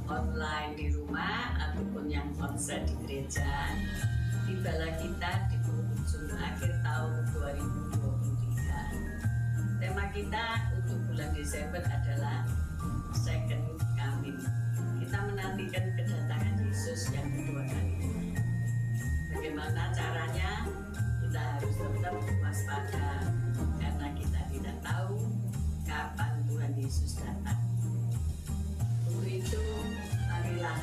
online di rumah ataupun yang konser di gereja, tibalah kita di penghujung akhir tahun 2023. Tema kita untuk bulan Desember adalah Second Coming. Kita menantikan kedatangan Yesus yang kedua kali. Bagaimana caranya? Kita harus tetap waspada karena kita tidak tahu kapan Tuhan Yesus datang. Untuk itu, marilah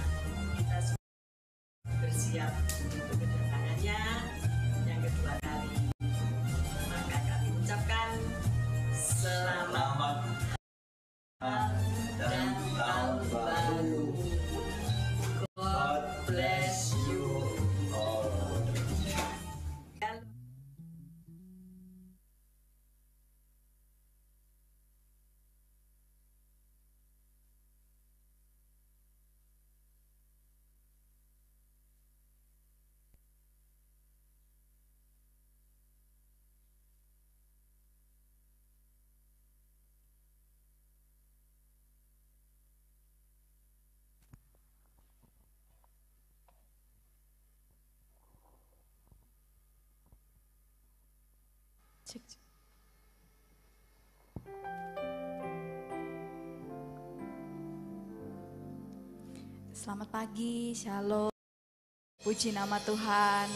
kita bersiap untuk kedatangannya yang kedua kali. Maka kami ucapkan selamat dan tahun baru. God bless you all. Cek. Selamat pagi, shalom. Puji nama Tuhan.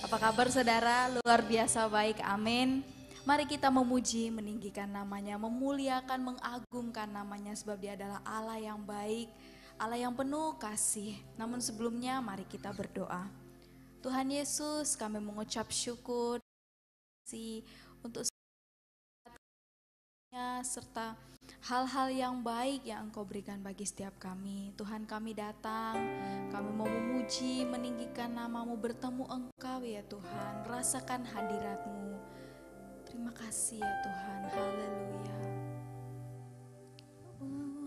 Apa kabar saudara? Luar biasa baik, amin. Mari kita memuji, meninggikan namanya, memuliakan, mengagungkan namanya sebab Dia adalah Allah yang baik, Allah yang penuh kasih. Namun sebelumnya mari kita berdoa. Tuhan Yesus, kami mengucap syukur untuk serta hal-hal yang baik yang Engkau berikan bagi setiap kami. Tuhan, kami datang, kami mau memuji, meninggikan nama-Mu, bertemu Engkau ya Tuhan, rasakan hadirat-Mu. Terima kasih ya Tuhan, haleluya.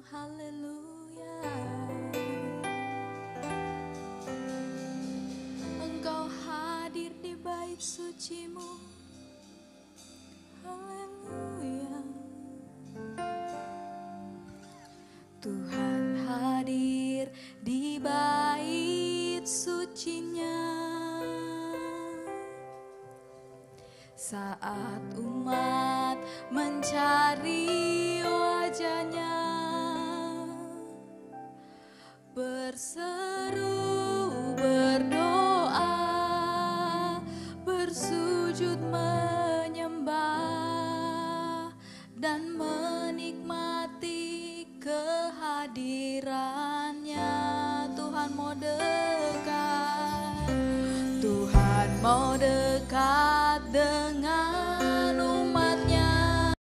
Haleluya. Engkau hadir di bait suci-Mu. Haleluya. Tuhan hadir di bait suci-Nya saat umat mencari wajah-Nya, berseru, berdoa, bersujud menyembah dan menikmati kehadirannya. Tuhan mau dekat, Tuhan mau dekat dengan umatnya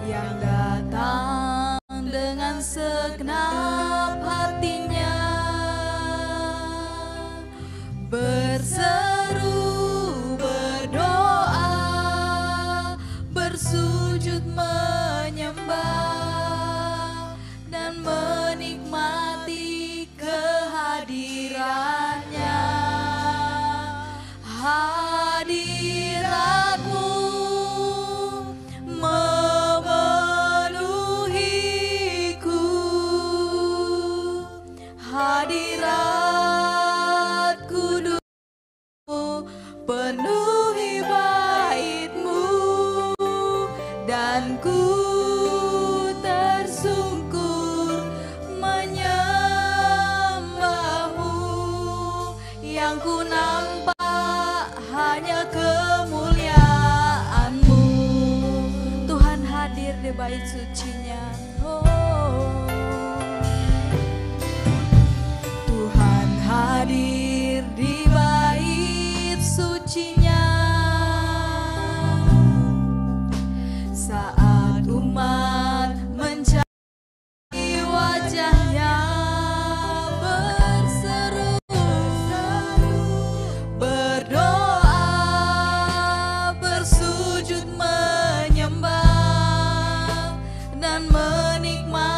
yang datang dengan segenap hatinya, berseru, berdoa, bersujud menyembah dan menikmati kehadirannya. Hadirat-Mu memenuhiku, hadirat kudus penuhi bait-Mu dan ku tersungkur menyembah-Mu. Yang ku nampak hanya kemuliaan-Mu. Tuhan hadir di bait suci-Nya. Tuhan hadir di bait suci-Nya saat umat mencari wajah-Nya, berseru, berdoa, bersujud menyembah dan menikmati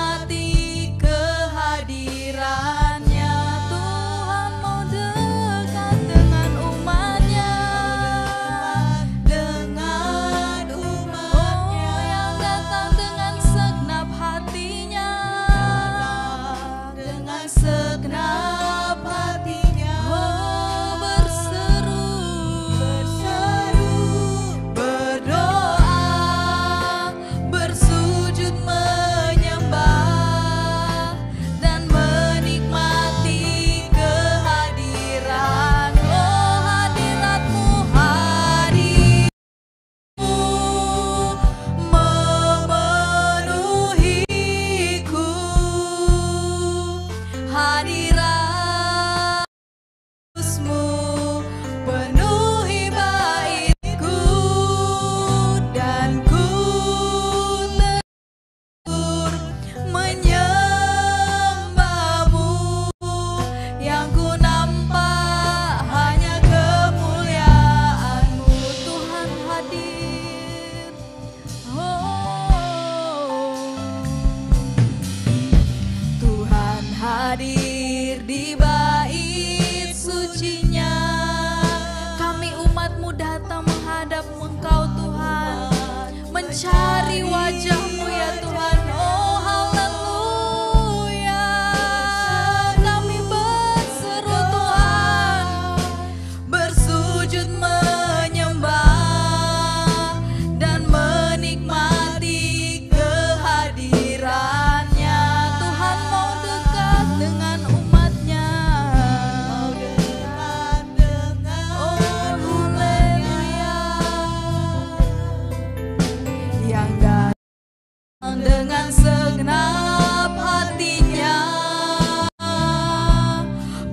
dengan segenap hatinya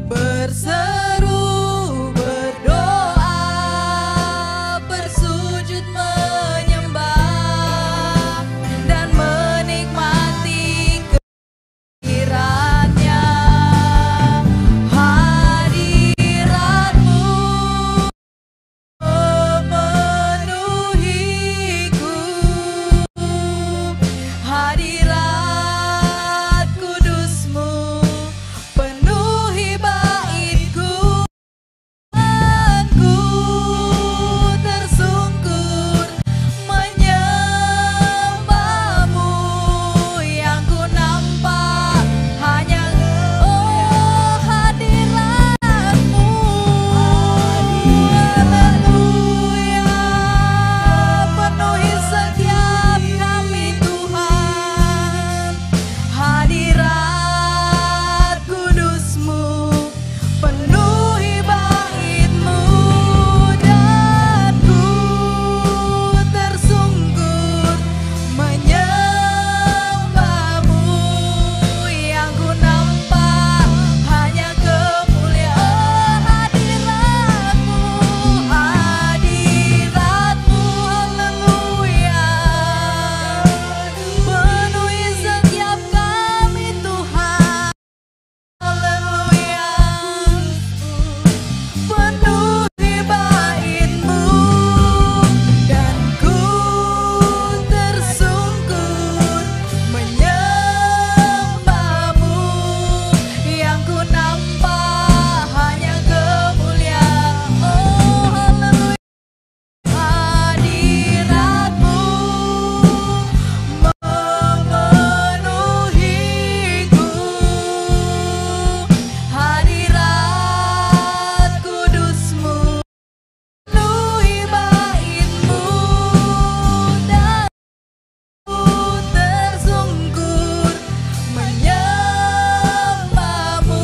berseru, berdoa, bersujud menyembah dan menikmati kehadirannya. Hadiratmu memenuhiku, hadirat kudusmu penuhi baitku. Aku tersungkur menyembahmu, yang ku nampak hanya hadiratmu. Haleluya, penuhi setiap kami Tuhan. Hadirat kudusmu penuhi baitmu, dan ku tersungkur menyembahmu, yang ku nampak hanya kemuliaan hadiratmu. Hadiratmu, haleluya, penuhi setiap kami Tuhan. Haleluya, penuhi baitmu, dan ku tersungkur menyembahmu, yang ku nampak hanya kemuliaan. Oh haleluya, hadiratmu memenuhiku, hadirat kudusmu penuhi baitmu, dan ku tersungkur menyembahmu,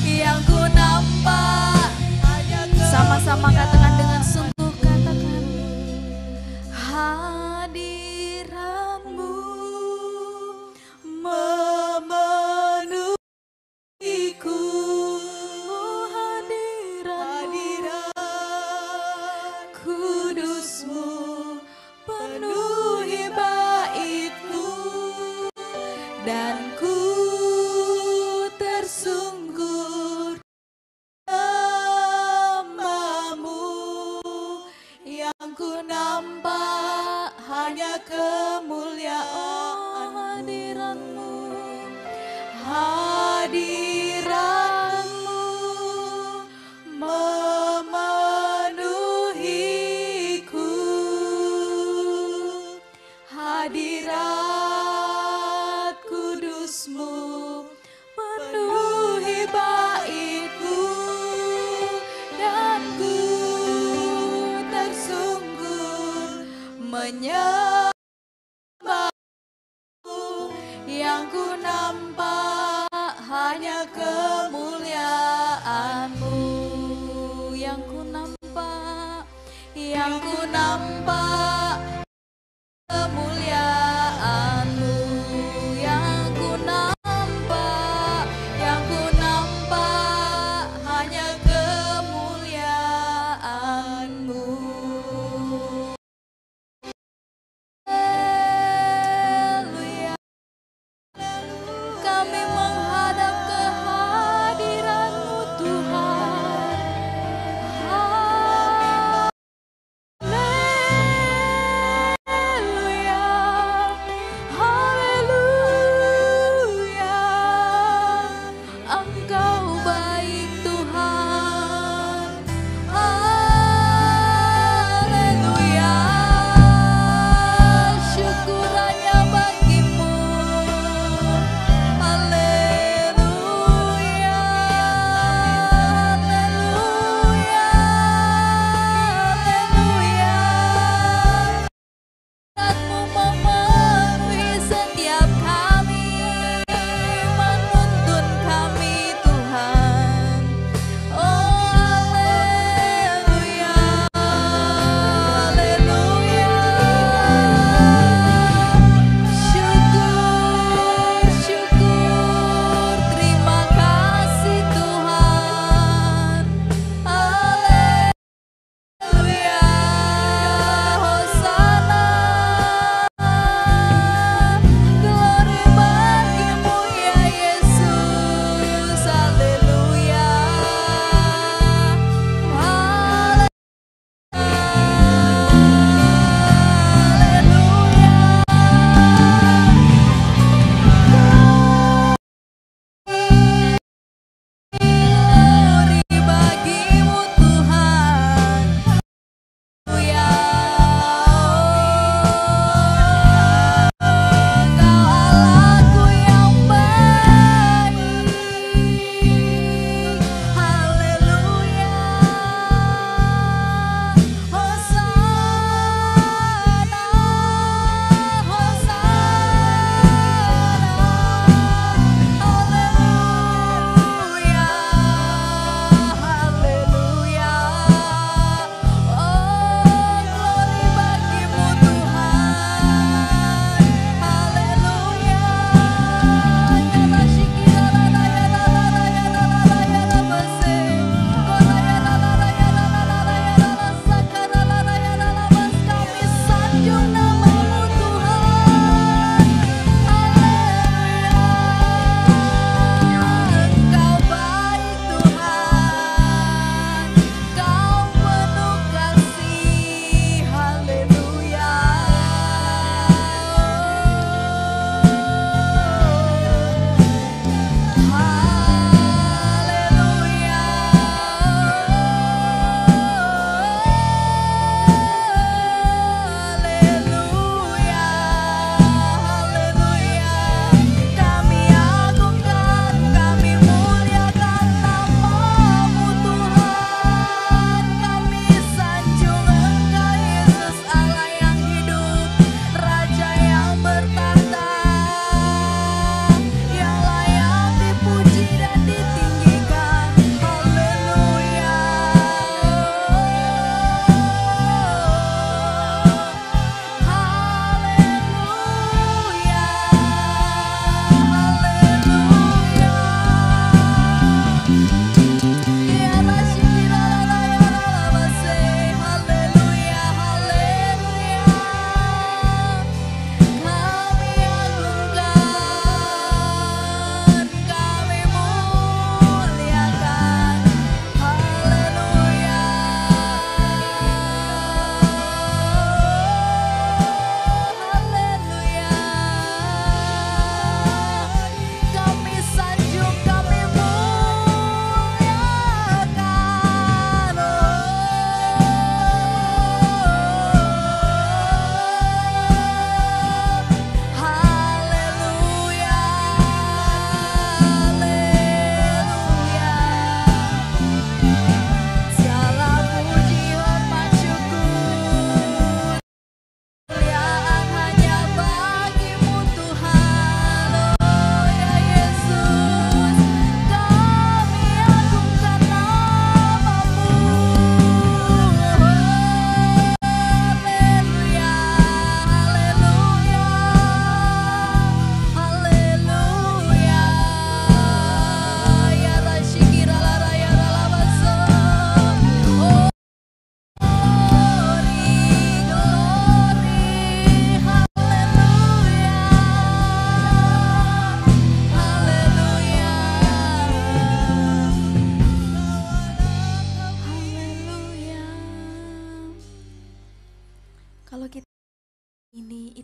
yang ku nampak hanya sama-sama katakan dengan sungguh, katakan hadiratmu memenuhiku, hadirat kudusmu penuhi baitku, dan ku tersungkur menyembahmu, yang ku nampak hanya kemuliaan hadiratmu. Hadiratmu memenuhiku, hadirat kudusmu penuhi baitku, dan ku tersungkur menyembahmu, yang ku nampak hanya kemuliaanmu, yang ku nampak, yang ku nampak kemuliaanmu, yang ku nampak, yang ku nampak hanya kemuliaanmu. Haleluya, kami menghadap kehadiran-Mu Tuhan. Haleluya.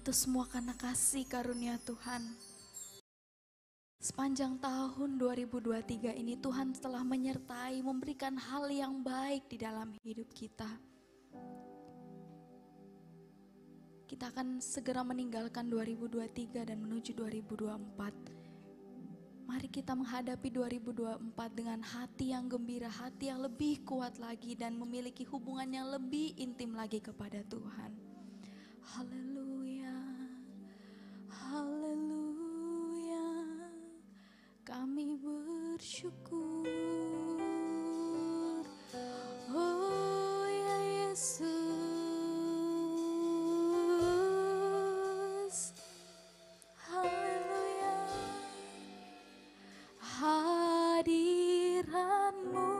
Itu semua karena kasih karunia Tuhan. Sepanjang tahun 2023 ini Tuhan telah menyertai, memberikan hal yang baik di dalam hidup kita. Kita akan segera meninggalkan 2023 dan menuju 2024. Mari kita menghadapi 2024 dengan hati yang gembira, hati yang lebih kuat lagi dan memiliki hubungan yang lebih intim lagi kepada Tuhan. Haleluya, haleluya, kami bersyukur. Oh ya Yesus, haleluya. Hadirat-Mu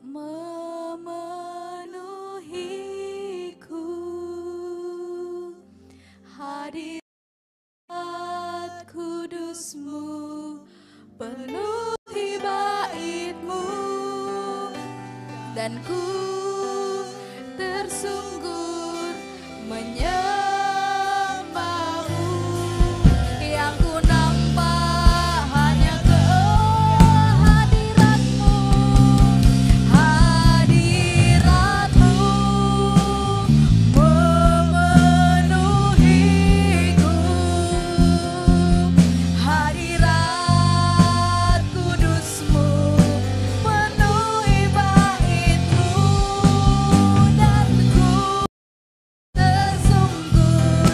memenuhiku, hadirat kudus-Mu penuhi bait-Mu, dan ku tersungkur menyembah-Mu. Yang ku nampak hanya kehadirat-Mu, hadirat-Mu memenuhiku, hadirat kudus-Mu penuhi bait-Mu, dan ku tersungkur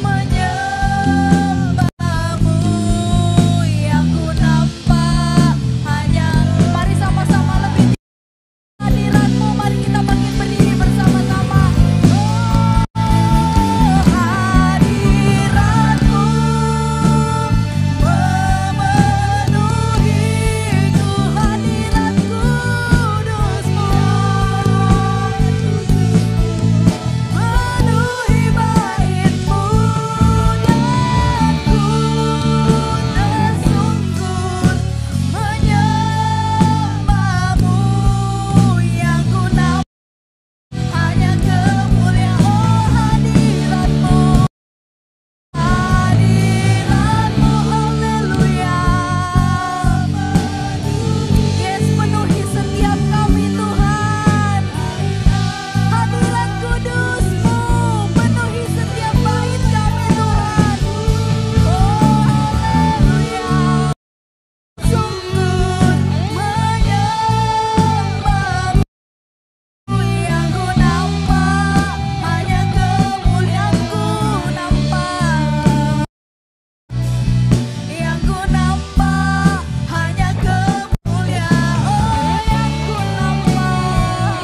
menyembah-Mu. Yang ku nampak hanya, mari sama-sama lebih hadirat-Mu, mari kita makin berdiri bersama-sama. Oh, hadirat-Mu memenuhiku, hadirat kudus-Mu penuhi bait-Mu, dan ku tersungkur menyembah-Mu. Yang ku nampak hanya kemuliaan, oh hadirat-Mu, hadirat-Mu, haleluya. Yes, penuhi setiap kami Tuhan. Hadirat kudus-Mu penuhi setiap bait kami Tuhan. Oh haleluya. Sungguh menyembah-Mu. Yang ku nampak hanya kemuliaan-Ku nampak. Yang ku nampak hanya kemuliaan, oh yang ku nampak,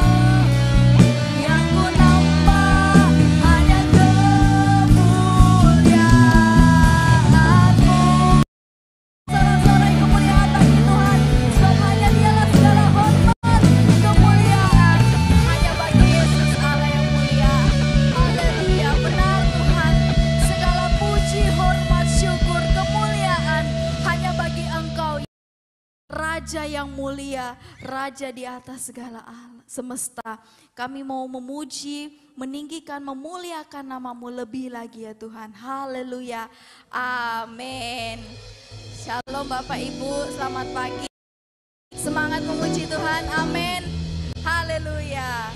yang ku nampak hanya kemuliaan-Mu. Sorak-sorai kemuliaan bagi Tuhan, sebab hanya Dialah segala hormat, kemuliaan hanya bagi Yesus Allah yang mulia. Haleluya, benar Tuhan, segala puji, hormat, syukur, kemuliaan hanya bagi Engkau, Raja yang mulia, Raja di atas segala alam semesta. Kami mau memuji, meninggikan, memuliakan nama-Mu lebih lagi ya Tuhan. Haleluya, amin. Shalom Bapak Ibu, selamat pagi. Semangat memuji Tuhan, amin. Haleluya. Haleluya.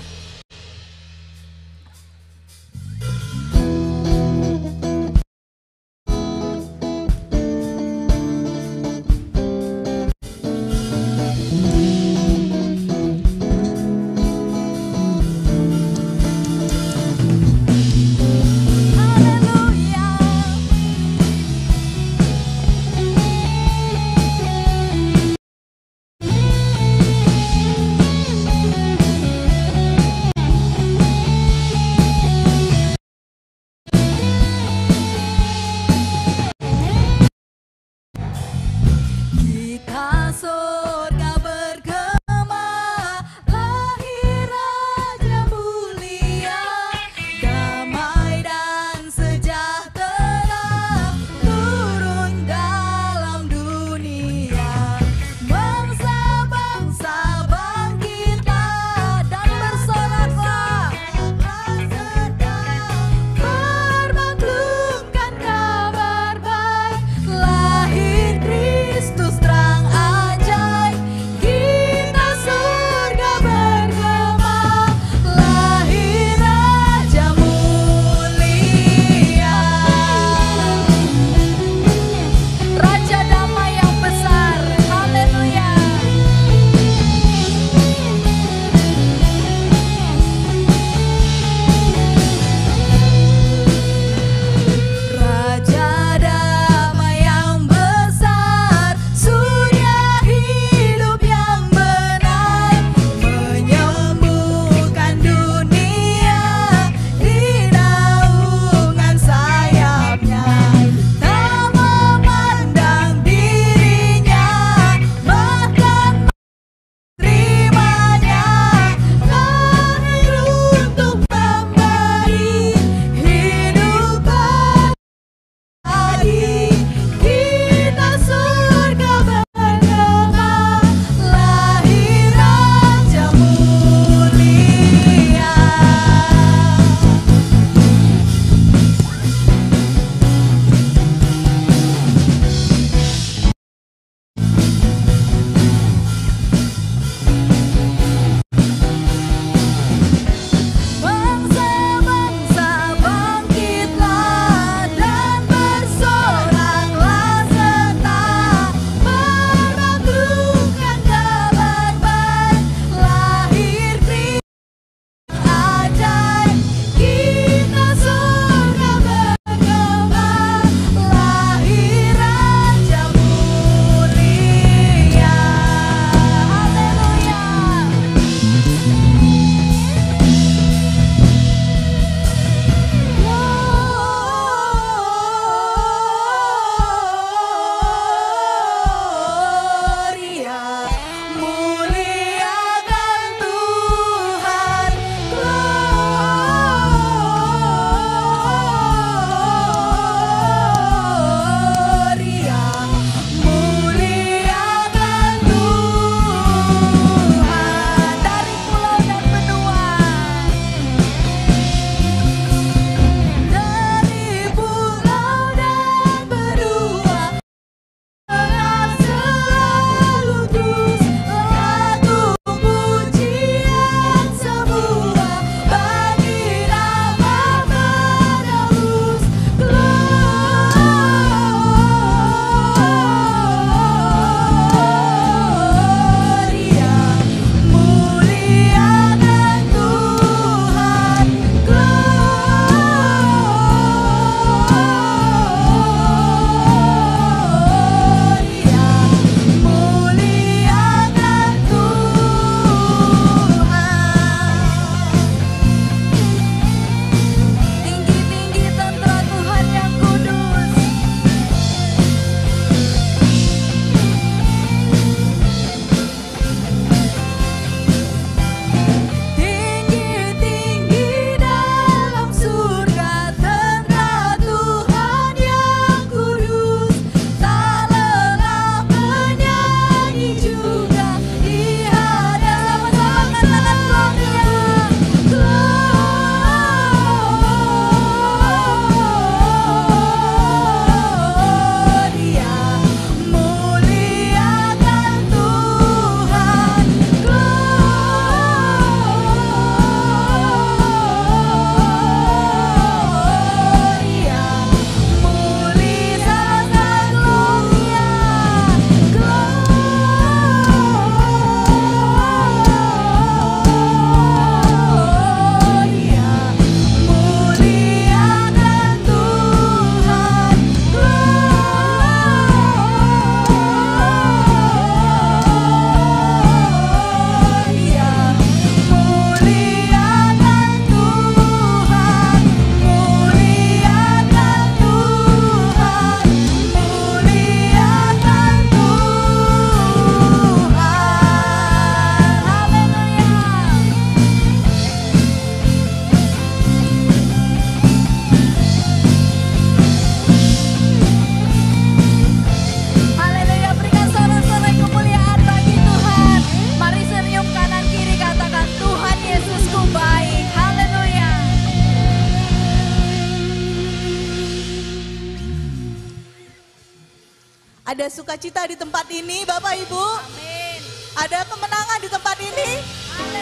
Ada sukacita di tempat ini Bapak Ibu. Amin. Ada kemenangan di tempat ini.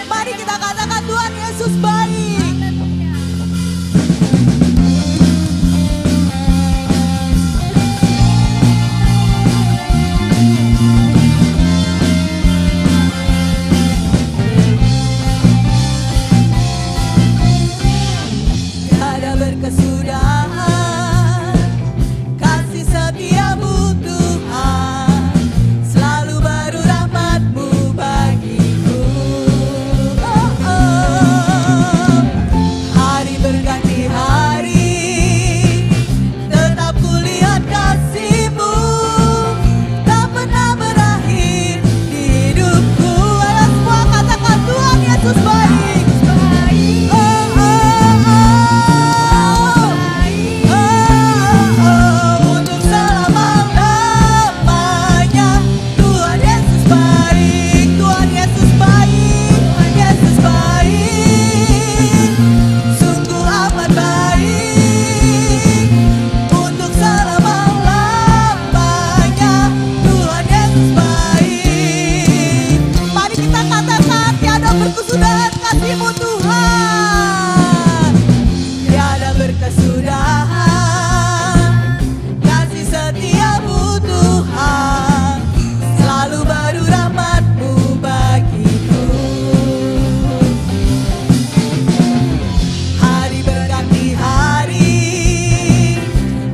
Mari kita katakan Tuhan Yesus baik. Tiada berkesudahan kasih setiamu Tuhan, selalu baru rahmat-Mu bagiku. Oh, oh. Hari berganti hari, tetap kulihat kasih-Mu, tak pernah berakhir di hidupku. Ayo semua katakan Tuhan Yesus baik. Oh, oh, oh. Untuk selama-lamanya Tuhan Yesus baik, Tuhan Yesus baik, Tuhan Yesus baik, sungguh amat baik. Untuk selama-lamanya Tuhan Yesus baik. Mari kita katakan tiada berkesudahan kasih-Mu Tuhan, tiada berkesudahan kasih setiamu Tuhan, selalu baru rahmat-Mu bagiku. Hari berganti hari,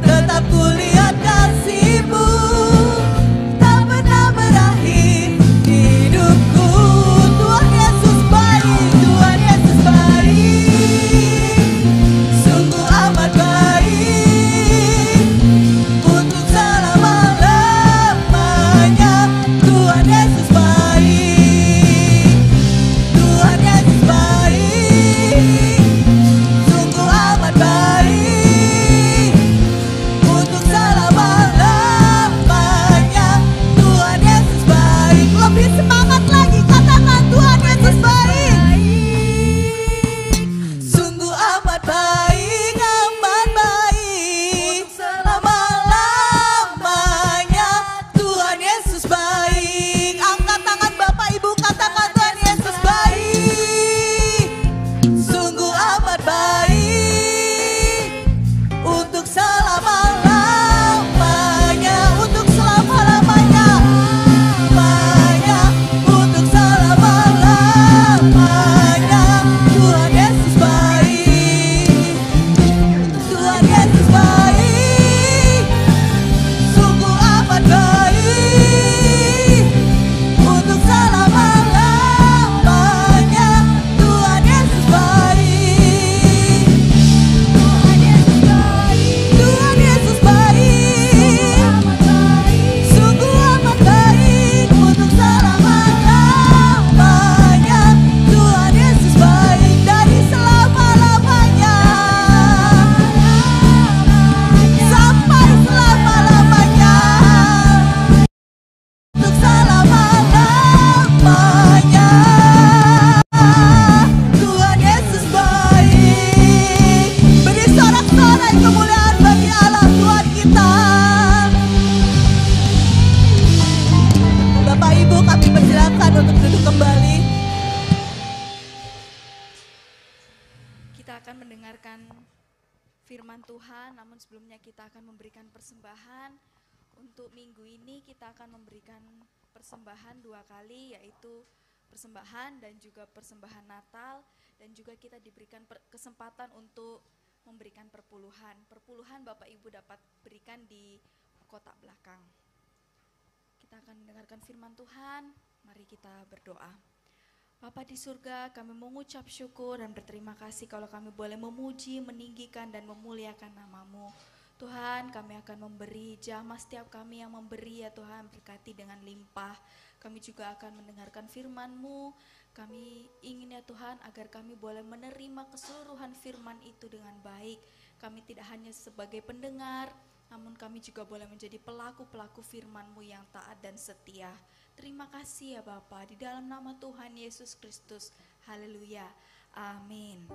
tetap kulihat kasih-Mu, tak pernah berakhir di hidupku. Tuhan Yesus baik, Tuhan Yesus baik, sungguh amat baik. Untuk selama-lamanya Tuhan Yesus baik, Tuhan Yesus baik, sungguh amat baik. Untuk selama-lamanya Tuhan Yesus baik. Lebih semangat lagi katakan Tuhan Yesus baik, sungguh amat baik, amat baik. Untuk selama-lamanya Tuhan Yesus baik. Angkat tangan Bapak Ibu, katakan Tuhan Yesus baik, sungguh amat baik. Untuk selama-lamanya, untuk selama-lamanya, untuk selama-lamanya Tuhan Yesus baik, Tuhan Yesus baik, sungguh amat baik. Untuk selama-lamanya Tuhan Yesus baik, Tuhan Yesus baik, sungguh amat baik. Untuk selama-lamanya Tuhan Yesus baik, dari selama-lamanya sampai selama-lamanya. Untuk selama-lamanya Tuhan Yesus baik. Beri sorak-sorai kemuliaan bagi Allah Tuhan kita. Bapak Ibu, kami persilakan untuk duduk kembali. Kita akan mendengarkan firman Tuhan, namun sebelumnya kita akan memberikan persembahan. Untuk minggu ini kita akan memberikan persembahan 2 kali, yaitu persembahan dan juga persembahan Natal, dan juga kita diberikan kesempatan untuk memberikan perpuluhan. Perpuluhan Bapak Ibu dapat berikan di kotak belakang. Kita akan mendengarkan firman Tuhan, mari kita berdoa. Bapa di surga, kami mengucap syukur dan berterima kasih kalau kami boleh memuji, meninggikan dan memuliakan nama-Mu. Tuhan, kami akan memberi, jamah setiap kami yang memberi ya Tuhan, berkati dengan limpah. Kami juga akan mendengarkan firman-Mu. Kami ingin ya Tuhan agar kami boleh menerima keseluruhan firman itu dengan baik. Kami tidak hanya sebagai pendengar, namun kami juga boleh menjadi pelaku-pelaku firman-Mu yang taat dan setia. Terima kasih ya Bapa, di dalam nama Tuhan Yesus Kristus. Haleluya. Amin.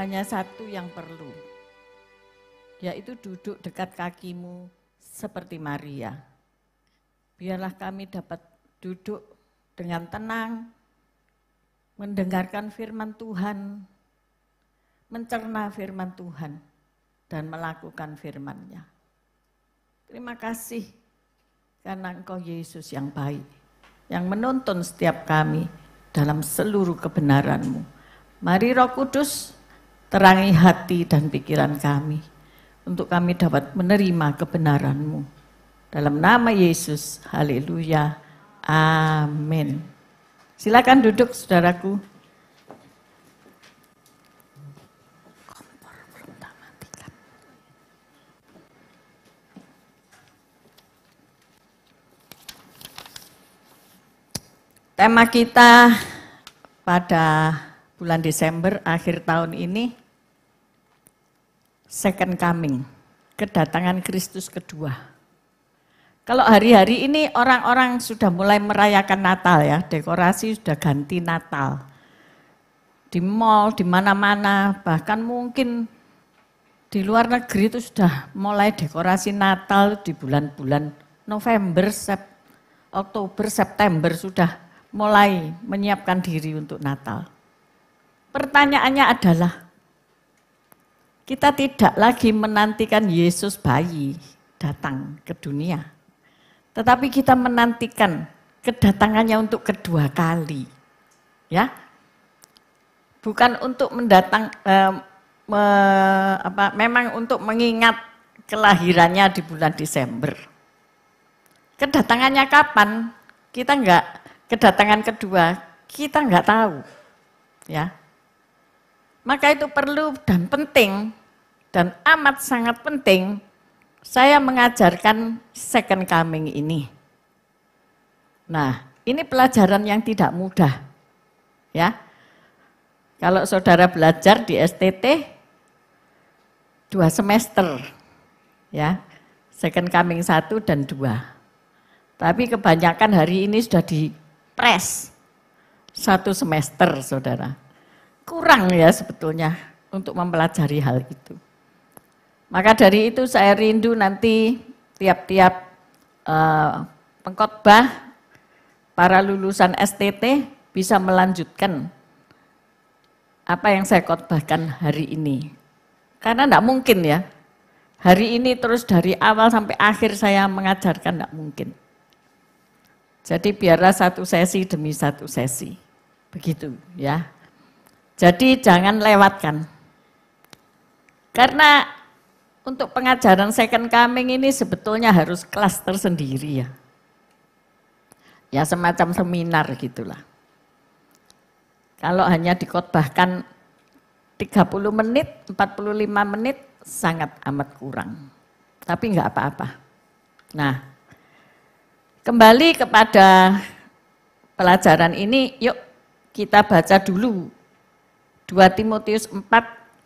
hanya satu yang perlu, yaitu duduk dekat kakimu seperti Maria. Biarlah kami dapat duduk dengan tenang, mendengarkan firman Tuhan, mencerna firman Tuhan, dan melakukan firman-Nya. Terima kasih karena Engkau Yesus yang baik, yang menuntun setiap kami dalam seluruh kebenaran-Mu. Mari Roh Kudus terangi hati dan pikiran kami, untuk kami dapat menerima kebenaran-Mu. Dalam nama Yesus, haleluya, amin. Silakan duduk saudaraku. Tema kita pada bulan Desember akhir tahun ini, Second Coming, kedatangan Kristus kedua. Kalau hari-hari ini orang-orang sudah mulai merayakan Natal ya, dekorasi sudah ganti Natal. Di mall, di mana-mana, bahkan mungkin di luar negeri itu sudah mulai dekorasi Natal di bulan-bulan November, Oktober, September sudah mulai menyiapkan diri untuk Natal. Pertanyaannya adalah, kita tidak lagi menantikan Yesus bayi datang ke dunia, tetapi kita menantikan kedatangannya untuk kedua kali. Ya, bukan untuk memang untuk mengingat kelahirannya di bulan Desember. Kedatangannya kapan? Kita enggak. Kedatangan kedua, kita enggak tahu. Ya. Maka itu perlu dan penting, dan amat sangat penting, saya mengajarkan Second Coming ini. Nah, ini pelajaran yang tidak mudah. Ya. Kalau saudara belajar di STT, 2 semester. Ya. Second Coming 1 dan 2. Tapi kebanyakan hari ini sudah dipres 1 semester, saudara. Kurang ya sebetulnya untuk mempelajari hal itu. Maka dari itu saya rindu nanti tiap-tiap pengkhotbah para lulusan STT bisa melanjutkan apa yang saya khotbahkan hari ini. Karena enggak mungkin ya, hari ini terus dari awal sampai akhir saya mengajarkan, enggak mungkin. Jadi biarlah satu sesi demi satu sesi, begitu ya. Jadi jangan lewatkan. Karena untuk pengajaran Second Coming ini sebetulnya harus kelas tersendiri ya. Ya semacam seminar gitulah. Kalau hanya dikhotbahkan 30 menit, 45 menit sangat amat kurang. Tapi enggak apa-apa. Nah, kembali kepada pelajaran ini, yuk kita baca dulu 2 Timotius 4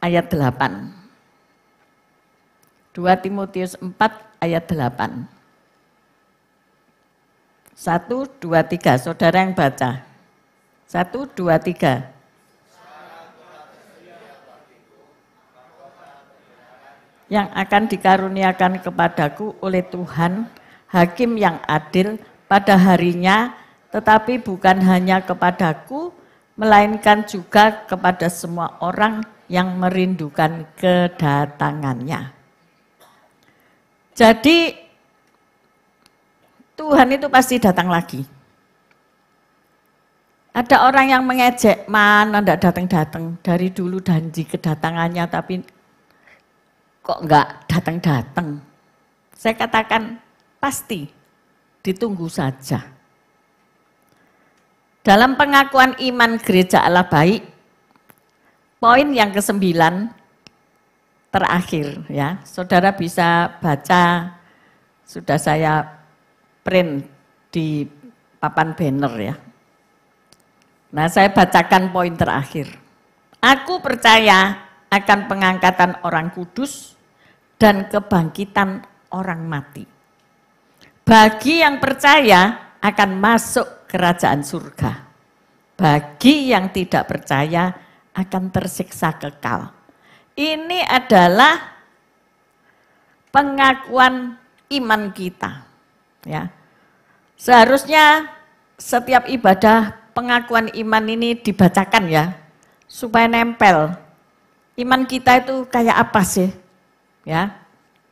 ayat 8. 2 Timotius 4 ayat 8. 1, 2, 3, saudara yang baca. 1, 2, 3. Yang akan dikaruniakan kepadaku oleh Tuhan, Hakim yang adil pada harinya, tetapi bukan hanya kepadaku, melainkan juga kepada semua orang yang merindukan kedatangannya. Jadi Tuhan itu pasti datang lagi. Ada orang yang mengejek, mana enggak datang-datang, dari dulu janji kedatangannya tapi kok enggak datang-datang. Saya katakan pasti ditunggu saja. Dalam pengakuan iman Gereja Allah Baik, poin yang ke-9 terakhir ya. Saudara bisa baca, sudah saya print di papan banner ya. Nah, saya bacakan poin terakhir. Aku percaya akan pengangkatan orang kudus dan kebangkitan orang mati. Bagi yang percaya akan masuk kerajaan surga. Bagi yang tidak percaya akan tersiksa kekal. ini adalah pengakuan iman kita. Ya. Seharusnya setiap ibadah pengakuan iman ini dibacakan ya, supaya nempel. Iman kita itu kayak apa sih? Ya.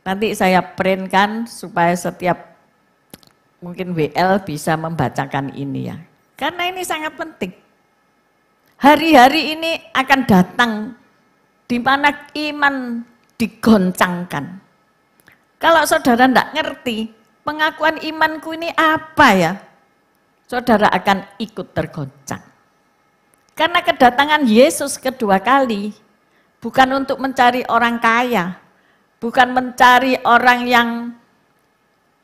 Nanti saya printkan supaya setiap mungkin WL bisa membacakan ini ya. Karena ini sangat penting. Hari-hari ini akan datang di mana iman digoncangkan. Kalau saudara tidak ngerti pengakuan imanku ini apa ya, saudara akan ikut tergoncang. Karena kedatangan Yesus kedua kali bukan untuk mencari orang kaya, bukan mencari orang yang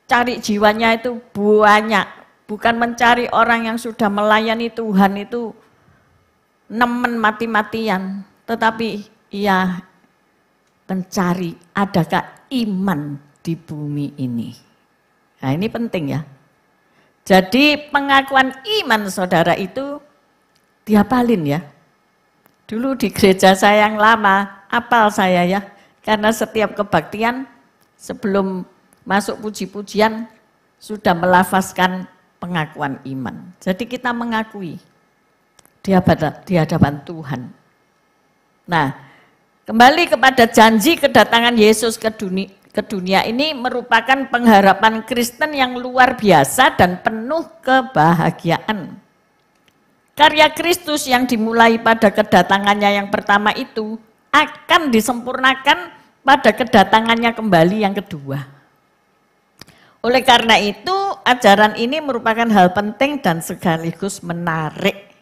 cari jiwanya itu banyak, bukan mencari orang yang sudah melayani Tuhan itu nemen mati-matian, tetapi ia mencari adakah iman di bumi ini. Nah ini penting ya. Jadi pengakuan iman saudara itu dihafalin ya. Dulu di gereja saya yang lama, hafal saya ya. Karena setiap kebaktian sebelum masuk puji-pujian sudah melafazkan pengakuan iman. Jadi kita mengakui di hadapan Tuhan. Nah, kembali kepada janji kedatangan Yesus ke dunia ini merupakan pengharapan Kristen yang luar biasa dan penuh kebahagiaan. Karya Kristus yang dimulai pada kedatangannya yang pertama itu akan disempurnakan pada kedatangannya kembali yang kedua. Oleh karena itu, ajaran ini merupakan hal penting dan sekaligus menarik.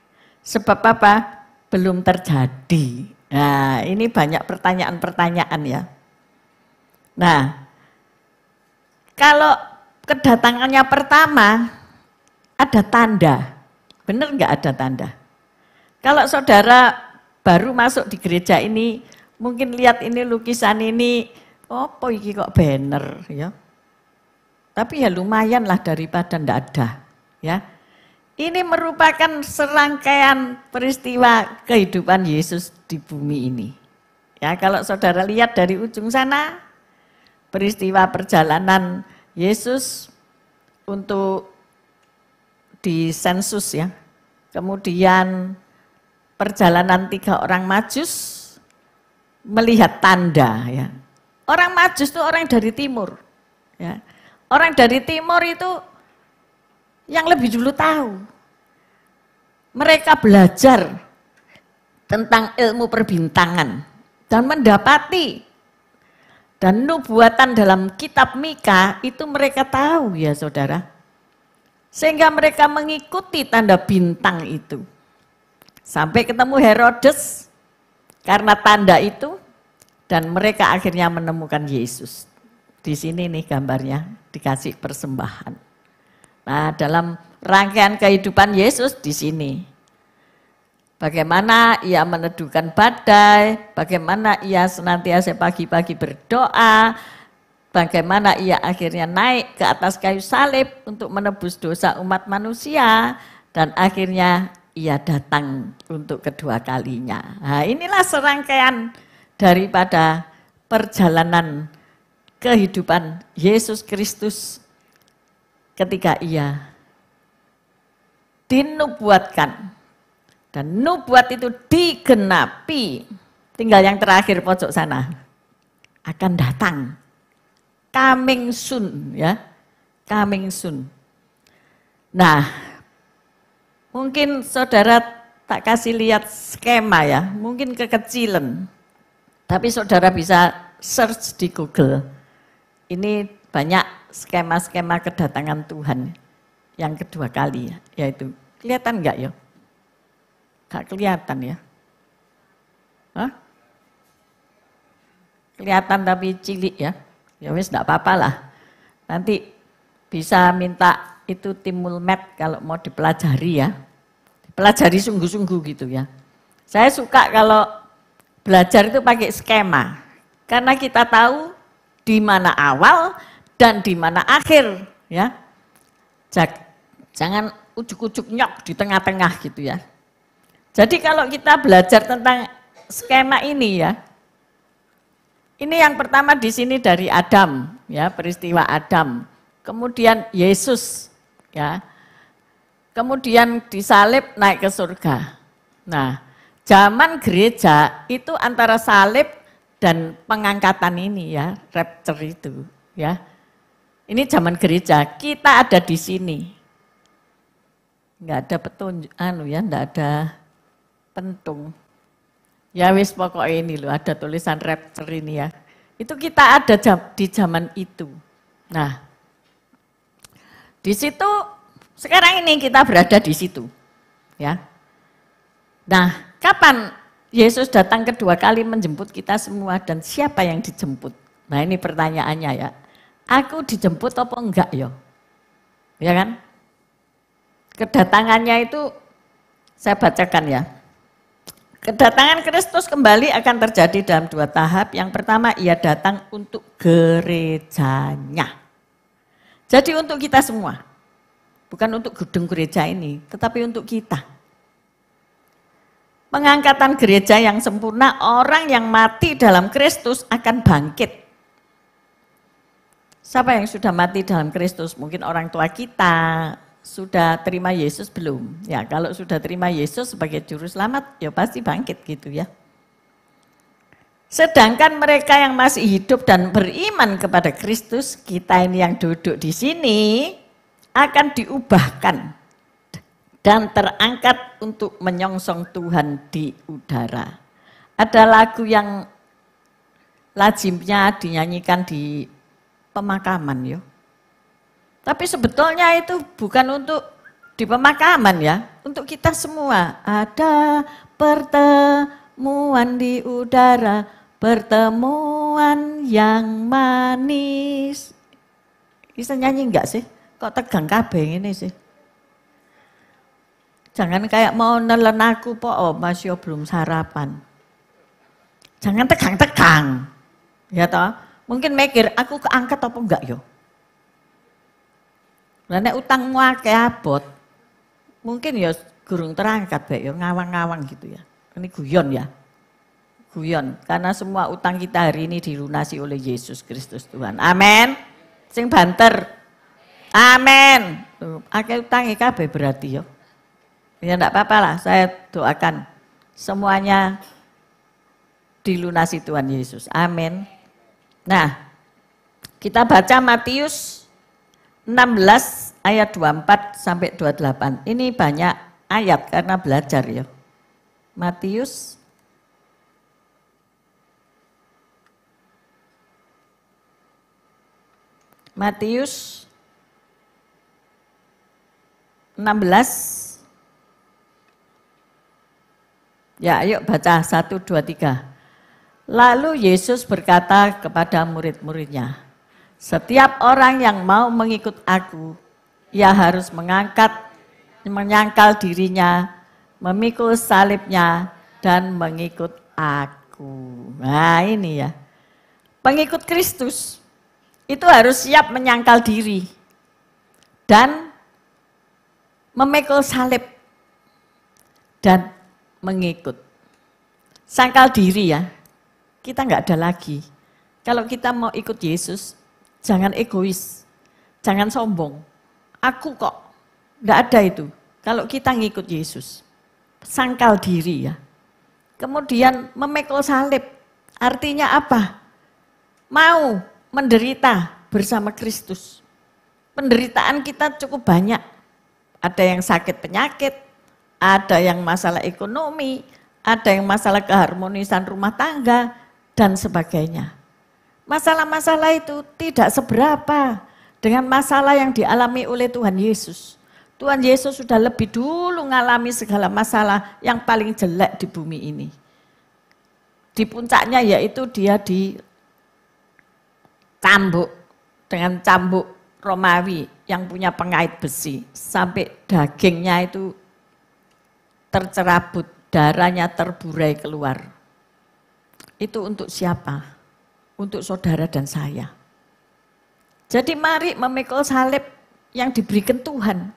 Sebab apa? Belum terjadi. Nah, ini banyak pertanyaan-pertanyaan ya. Nah, kalau kedatangannya pertama, ada tanda. Benar nggak ada tanda? Kalau saudara baru masuk di gereja ini, mungkin lihat ini lukisan ini, apa iki kok banner ya? Tapi ya lumayan lah daripada ndak ada. Ya, ini merupakan serangkaian peristiwa kehidupan Yesus di bumi ini. Ya, kalau saudara lihat dari ujung sana, peristiwa perjalanan Yesus untuk di sensus ya. Kemudian perjalanan 3 orang Majus melihat tanda ya. Orang Majus itu orang dari timur. Ya. Orang dari timur itu yang lebih dulu tahu. Mereka belajar tentang ilmu perbintangan dan mendapati dan nubuatan dalam kitab Mika itu mereka tahu ya saudara. Sehingga mereka mengikuti tanda bintang itu. Sampai ketemu Herodes karena tanda itu dan mereka akhirnya menemukan Yesus. Di sini nih gambarnya dikasih persembahan. Nah, dalam rangkaian kehidupan Yesus di sini. Bagaimana ia meneduhkan badai, bagaimana ia senantiasa pagi-pagi berdoa, bagaimana ia akhirnya naik ke atas kayu salib untuk menebus dosa umat manusia, dan akhirnya ia datang untuk kedua kalinya. Nah, inilah serangkaian daripada perjalanan kehidupan Yesus Kristus ketika ia dinubuatkan. Dan nubuat itu digenapi. Tinggal yang terakhir pojok sana. Akan datang. Coming soon ya. Coming soon. Nah, mungkin saudara tak kasih lihat skema ya. Mungkin kekecilan. Tapi saudara bisa search di Google. Ini banyak skema-skema kedatangan Tuhan yang kedua kali ya, yaitu kelihatan enggak ya? Enggak kelihatan ya? Hah? Kelihatan tapi cilik ya? Ya wis enggak apa-apa lah. Nanti bisa minta itu tim Mulmed kalau mau dipelajari ya. Pelajari sungguh-sungguh gitu ya. Saya suka kalau belajar itu pakai skema. Karena kita tahu di mana awal dan di mana akhir ya. Jangan ujuk-ujuk nyok di tengah-tengah gitu ya. Jadi kalau kita belajar tentang skema ini ya, Ini yang pertama di sini dari Adam, ya, peristiwa Adam. Kemudian Yesus, ya. Kemudian disalib naik ke surga. Nah, zaman gereja itu antara salib dan pengangkatan ini ya, rapture itu, ya. Ini zaman gereja, kita ada di sini. Enggak ada petunjuk, enggak ada pentung. Ya wis pokoknya ini loh, ada tulisan rapture ini ya. Itu kita ada di zaman itu. Nah, di situ sekarang ini kita berada di situ. Ya. Nah, kapan Yesus datang kedua kali menjemput kita semua dan siapa yang dijemput? Nah, ini pertanyaannya ya. Aku dijemput apa enggak ya? Ya kan? Kedatangannya itu saya bacakan ya. Kedatangan Kristus kembali akan terjadi dalam 2 tahap. Yang pertama, ia datang untuk gerejanya. Jadi untuk kita semua. Bukan untuk gedung gereja ini, tetapi untuk kita. Pengangkatan gereja yang sempurna, orang yang mati dalam Kristus akan bangkit. Siapa yang sudah mati dalam Kristus? Mungkin orang tua kita, sudah terima Yesus belum? Ya, kalau sudah terima Yesus sebagai juru selamat, ya pasti bangkit gitu ya. Sedangkan mereka yang masih hidup dan beriman kepada Kristus, kita ini yang duduk di sini, akan diubahkan dan terangkat untuk menyongsong Tuhan di udara. Ada lagu yang lazimnya dinyanyikan di pemakaman ya. Tapi sebetulnya itu bukan untuk di pemakaman ya, untuk kita semua. Ada pertemuan di udara, pertemuan yang manis. Bisa nyanyi enggak sih? Kok tegang kabeh ini sih? Jangan kayak mau nelen aku po, oh Mas yo belum sarapan. Jangan tegang-tegang. Ya toh? Mungkin mikir aku keangkat apa enggak yo? Lah nek utangmu akeh abot, mungkin ya gurung terangkat bae ya ngawang-ngawang gitu ya. Ini guyon ya. Guyon, karena semua utang kita hari ini dilunasi oleh Yesus Kristus Tuhan. Amin. Sing banter. Amin. Akeh utange kabeh berarti ya. Ya enggak apa-apa lah, saya doakan semuanya dilunasi Tuhan Yesus. Amin. Nah, kita baca Matius 16 ayat 24 sampai 28. Ini banyak ayat karena belajar ya. Matius 16. Ya, ayo baca 1, 2, 3. Lalu Yesus berkata kepada murid-muridnya, setiap orang yang mau mengikut aku, ia harus menyangkal dirinya, memikul salibnya, dan mengikut aku. Nah ini ya, pengikut Kristus itu harus siap menyangkal diri dan memikul salib dan mengikut. Sangkal diri ya, kita nggak ada lagi. Kalau kita mau ikut Yesus, jangan egois, jangan sombong. Aku kok, nggak ada itu. Kalau kita ngikut Yesus, sangkal diri ya. Kemudian memikul salib, artinya apa? Mau menderita bersama Kristus. Penderitaan kita cukup banyak. Ada yang sakit penyakit, ada yang masalah ekonomi, ada yang masalah keharmonisan rumah tangga, dan sebagainya. Masalah-masalah itu tidak seberapa dengan masalah yang dialami oleh Tuhan Yesus. Tuhan Yesus sudah lebih dulu mengalami segala masalah yang paling jelek di bumi ini. Di puncaknya yaitu dia dicambuk dengan cambuk Romawi yang punya pengait besi. Sampai dagingnya itu tercerabut, darahnya terburai keluar. Itu untuk siapa? Untuk saudara dan saya. Jadi mari memikul salib yang diberikan Tuhan.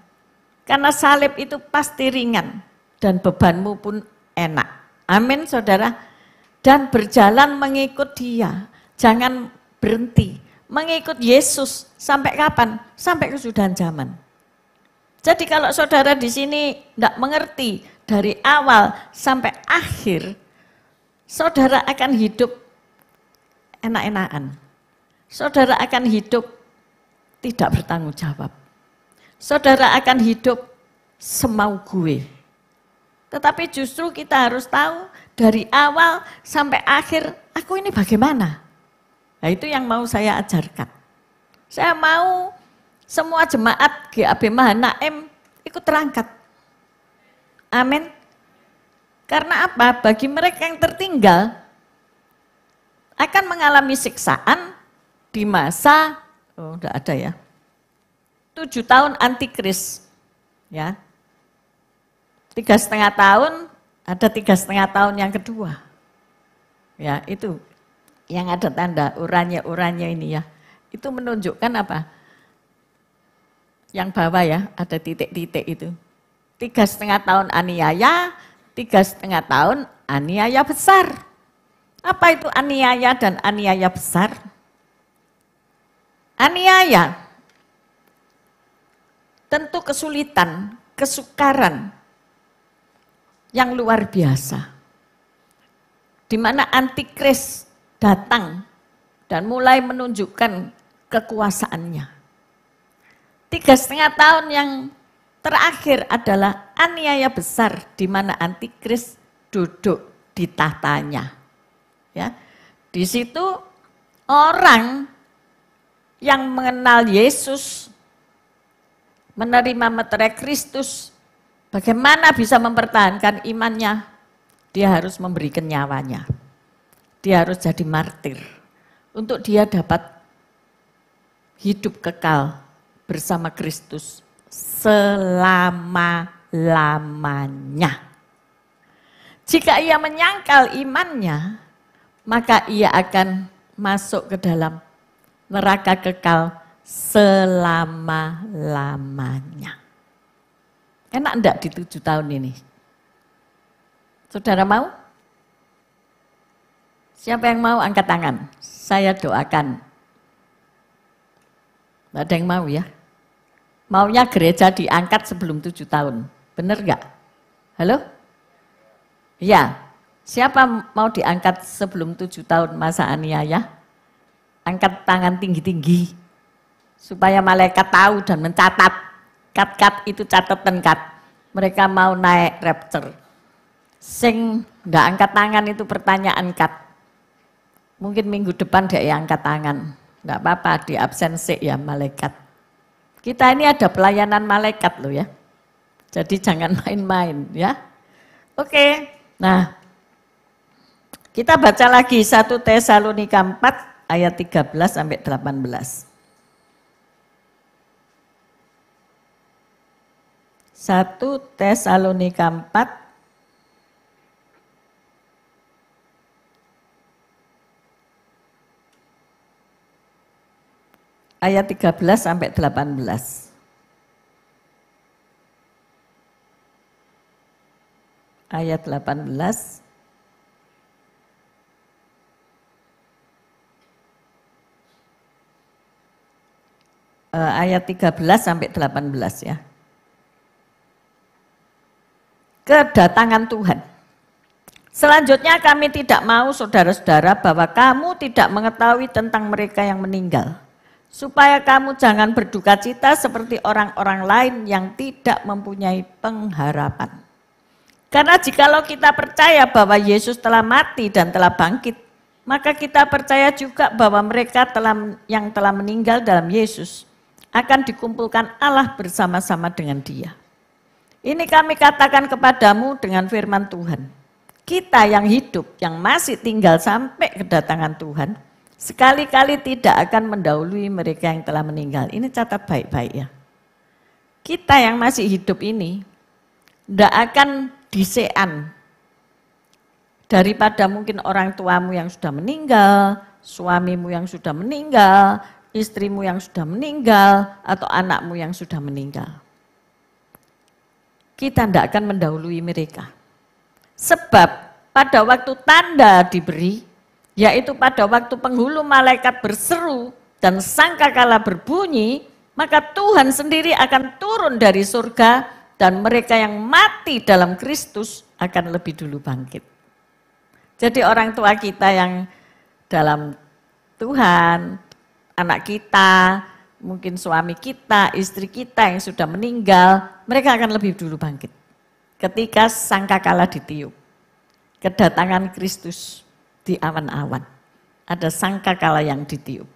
Karena salib itu pasti ringan dan bebanmu pun enak. Amin saudara. Dan berjalan mengikut dia. Jangan berhenti mengikut Yesus sampai kapan? Sampai kesudahan zaman. Jadi kalau saudara di sini tidak mengerti dari awal sampai akhir, saudara akan hidup enak-enakan. Saudara akan hidup tidak bertanggung jawab. Saudara akan hidup semau gue. Tetapi justru kita harus tahu dari awal sampai akhir, aku ini bagaimana? Nah itu yang mau saya ajarkan. Saya mau semua jemaat GAB Mahanaim ikut terangkat. Amin. Karena apa? Bagi mereka yang tertinggal akan mengalami siksaan di masa, enggak ada ya, 7 tahun antikris. Ya, 3,5 tahun, ada 3,5 tahun yang kedua. Ya, itu yang ada tanda oranye-oranye ini ya. Itu menunjukkan apa? Yang bawah ya, ada titik-titik itu. 3,5 tahun aniaya, 3,5 tahun aniaya besar. Apa itu aniaya dan aniaya besar? Aniaya tentu kesulitan, kesukaran yang luar biasa. Di mana antikris datang dan mulai menunjukkan kekuasaannya. 3,5 tahun yang terakhir adalah aniaya besar di mana antikris duduk di tahtanya. Ya. Di situ orang yang mengenal Yesus, menerima meterai Kristus, bagaimana bisa mempertahankan imannya? Dia harus memberikan nyawanya. Dia harus jadi martir untuk dia dapat hidup kekal bersama Kristus selama-lamanya. Jika ia menyangkal imannya, maka ia akan masuk ke dalam neraka kekal selama-lamanya. Enak enggak di 7 tahun ini? Saudara mau? Siapa yang mau angkat tangan? Saya doakan. Tidak ada yang mau ya? Maunya gereja diangkat sebelum 7 tahun. Benar enggak? Halo? Ya. Siapa mau diangkat sebelum 7 tahun masa aniaya? Angkat tangan tinggi-tinggi. Supaya malaikat tahu dan mencatat. Kat-kat itu catatan kat. Mereka mau naik rapture. Sing enggak angkat tangan itu pertanyaan kat. Mungkin minggu depan dia angkat tangan. Enggak apa-apa, di absensi ya malaikat. Kita ini ada pelayanan malaikat loh ya. Jadi jangan main-main ya. Oke, nah kita baca lagi 1 Tesalonika 4 ayat 13 sampai 18. 1 Tesalonika 4 ayat 13 sampai 18. Ayat 18. Ayat 13 sampai 18 ya. Kedatangan Tuhan. Selanjutnya kami tidak mau saudara-saudara bahwa kamu tidak mengetahui tentang mereka yang meninggal. Supaya kamu jangan berduka cita seperti orang-orang lain yang tidak mempunyai pengharapan. Karena jikalau kita percaya bahwa Yesus telah mati dan telah bangkit, maka kita percaya juga bahwa mereka yang telah meninggal dalam Yesus akan dikumpulkan Allah bersama-sama dengan Dia. Ini kami katakan kepadamu dengan firman Tuhan. Kita yang hidup, yang masih tinggal sampai kedatangan Tuhan, sekali-kali tidak akan mendahului mereka yang telah meninggal. Ini catat baik-baik ya. Kita yang masih hidup ini tidak akan disean daripada mungkin orang tuamu yang sudah meninggal, suamimu yang sudah meninggal, istrimu yang sudah meninggal, atau anakmu yang sudah meninggal. Kita tidak akan mendahului mereka. Sebab pada waktu tanda diberi, yaitu pada waktu penghulu malaikat berseru dan sangkakala berbunyi, maka Tuhan sendiri akan turun dari surga dan mereka yang mati dalam Kristus akan lebih dulu bangkit. Jadi orang tua kita yang dalam Tuhan, anak kita, mungkin suami kita, istri kita yang sudah meninggal, mereka akan lebih dulu bangkit. Ketika sangkakala ditiup, kedatangan Kristus di awan-awan, ada sangkakala yang ditiup.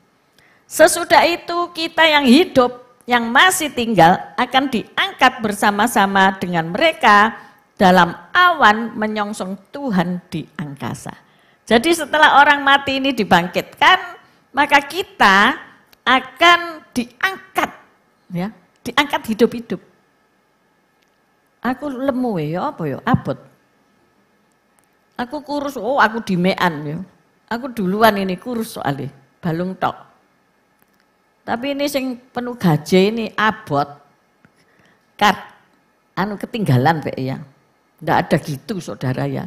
Sesudah itu kita yang hidup, yang masih tinggal akan diangkat bersama-sama dengan mereka dalam awan menyongsong Tuhan di angkasa. Jadi setelah orang mati ini dibangkitkan, maka kita akan diangkat, ya, diangkat hidup-hidup. Aku lemu ya, apa ya, abot. Aku kurus, oh aku dimean ya. Aku duluan ini kurus soalnya, balung tok. Tapi ini sing penuh gaje ini abot, ketinggalan Pak ya. Tidak ada gitu saudara ya.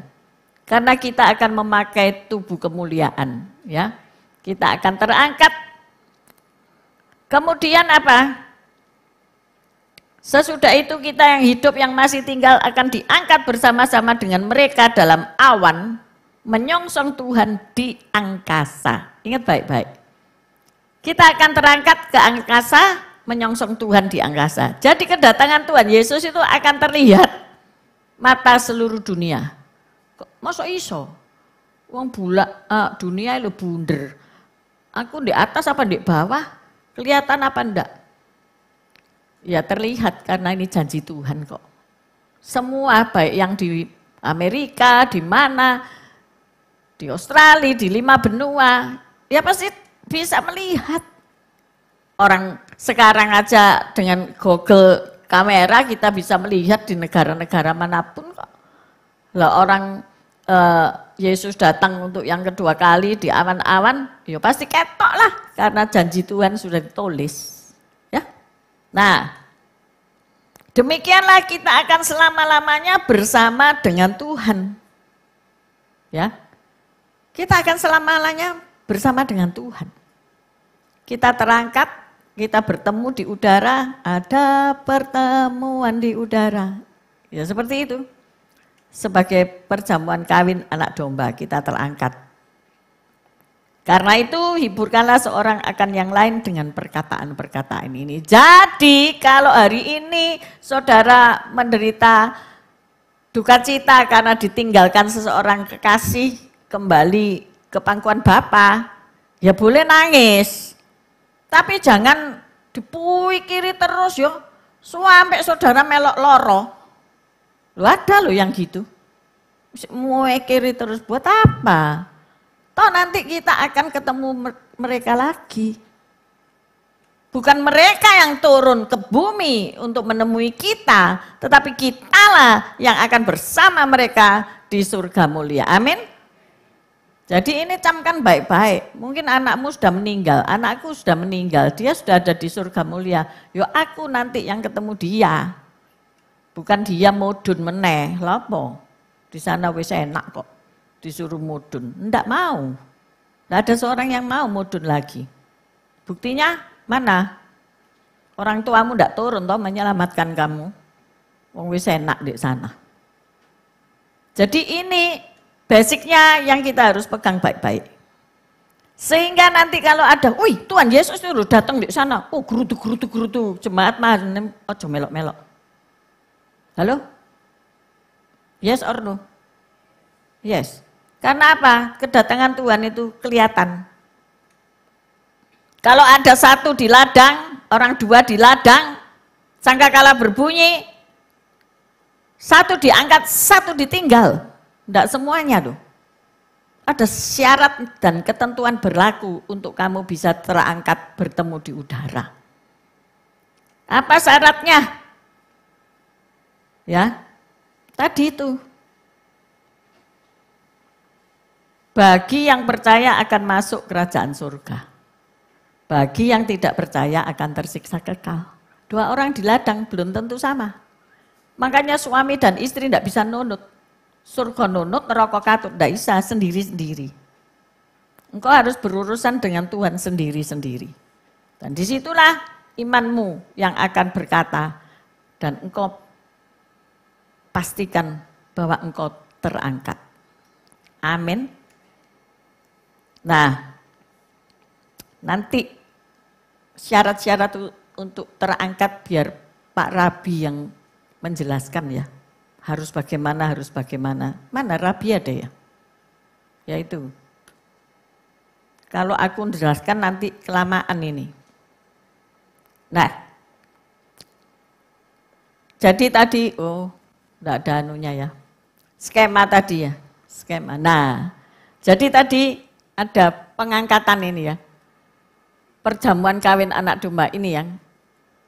Karena kita akan memakai tubuh kemuliaan ya. Kita akan terangkat. Kemudian apa? Sesudah itu kita yang hidup yang masih tinggal akan diangkat bersama-sama dengan mereka dalam awan menyongsong Tuhan di angkasa. Ingat baik-baik. Kita akan terangkat ke angkasa menyongsong Tuhan di angkasa. Jadi kedatangan Tuhan Yesus itu akan terlihat mata seluruh dunia. Masa iso? Wong bulak dunia itu bunder. Aku di atas apa di bawah? Kelihatan apa enggak? Ya terlihat karena ini janji Tuhan kok. Semua baik yang di Amerika, di mana, di Australia, di 5 benua, ya pasti bisa melihat. Orang sekarang aja dengan Google kamera kita bisa melihat di negara-negara manapun kok. Lah orang Yesus datang untuk yang kedua kali di awan-awan, ya pasti ketok lah karena janji Tuhan sudah ditulis. Ya. Nah, demikianlah kita akan selama-lamanya bersama dengan Tuhan. Ya. Kita akan selama-lamanya bersama dengan Tuhan. Kita terangkat, kita bertemu di udara, ada pertemuan di udara. Ya seperti itu. Sebagai perjamuan kawin anak domba kita terangkat. Karena itu hiburkanlah seorang akan yang lain dengan perkataan-perkataan ini. Jadi kalau hari ini saudara menderita duka cita karena ditinggalkan seseorang kekasih kembali ke pangkuan Bapa, ya boleh nangis. Tapi jangan dipikiri terus yo, sampai saudara melok loro. Loh ada loh yang gitu. Mau kiri terus buat apa? Toh nanti kita akan ketemu mereka lagi. Bukan mereka yang turun ke bumi untuk menemui kita, tetapi kitalah yang akan bersama mereka di surga mulia. Amin. Jadi ini camkan baik-baik. Mungkin anakmu sudah meninggal, anakku sudah meninggal, dia sudah ada di surga mulia. Yo aku nanti yang ketemu dia. Bukan dia mudun meneh, lapo. Di sana wis enak kok, disuruh mudun. Enggak mau. Enggak ada seorang yang mau mudun lagi. Buktinya mana? Orang tuamu enggak turun toh menyelamatkan kamu. Wong wis enak di sana. Jadi ini basicnya yang kita harus pegang baik-baik. Sehingga nanti kalau ada, wih Tuhan Yesus itu datang di sana. Oh gerutu, jemaat mah ojo melok-melok. Halo? Yes or no? Yes. Karena apa? Kedatangan Tuhan itu kelihatan. Kalau ada satu di ladang, orang dua di ladang, sangkakala berbunyi, satu diangkat, satu ditinggal. Tidak semuanya loh. Ada syarat dan ketentuan berlaku untuk kamu bisa terangkat bertemu di udara. Apa syaratnya? Ya, tadi itu. Bagi yang percaya akan masuk kerajaan surga. Bagi yang tidak percaya akan tersiksa kekal. 2 orang di ladang belum tentu sama. Makanya suami dan istri tidak bisa nunut. Surga nunut, neraka katut, tidak bisa sendiri-sendiri. Engkau harus berurusan dengan Tuhan sendiri-sendiri. Dan disitulah imanmu yang akan berkata, dan engkau pastikan bahwa engkau terangkat. Amin. Nah, nanti syarat-syarat untuk terangkat biar Pak Rabi yang menjelaskan ya. Harus bagaimana. Mana Rabi ada ya? Yaitu. Kalau aku menjelaskan nanti kelamaan ini. Nah, jadi tadi, enggak ada anunya ya. Skema tadi ya, skema. Nah, jadi tadi ada pengangkatan ini ya. Perjamuan kawin anak domba ini yang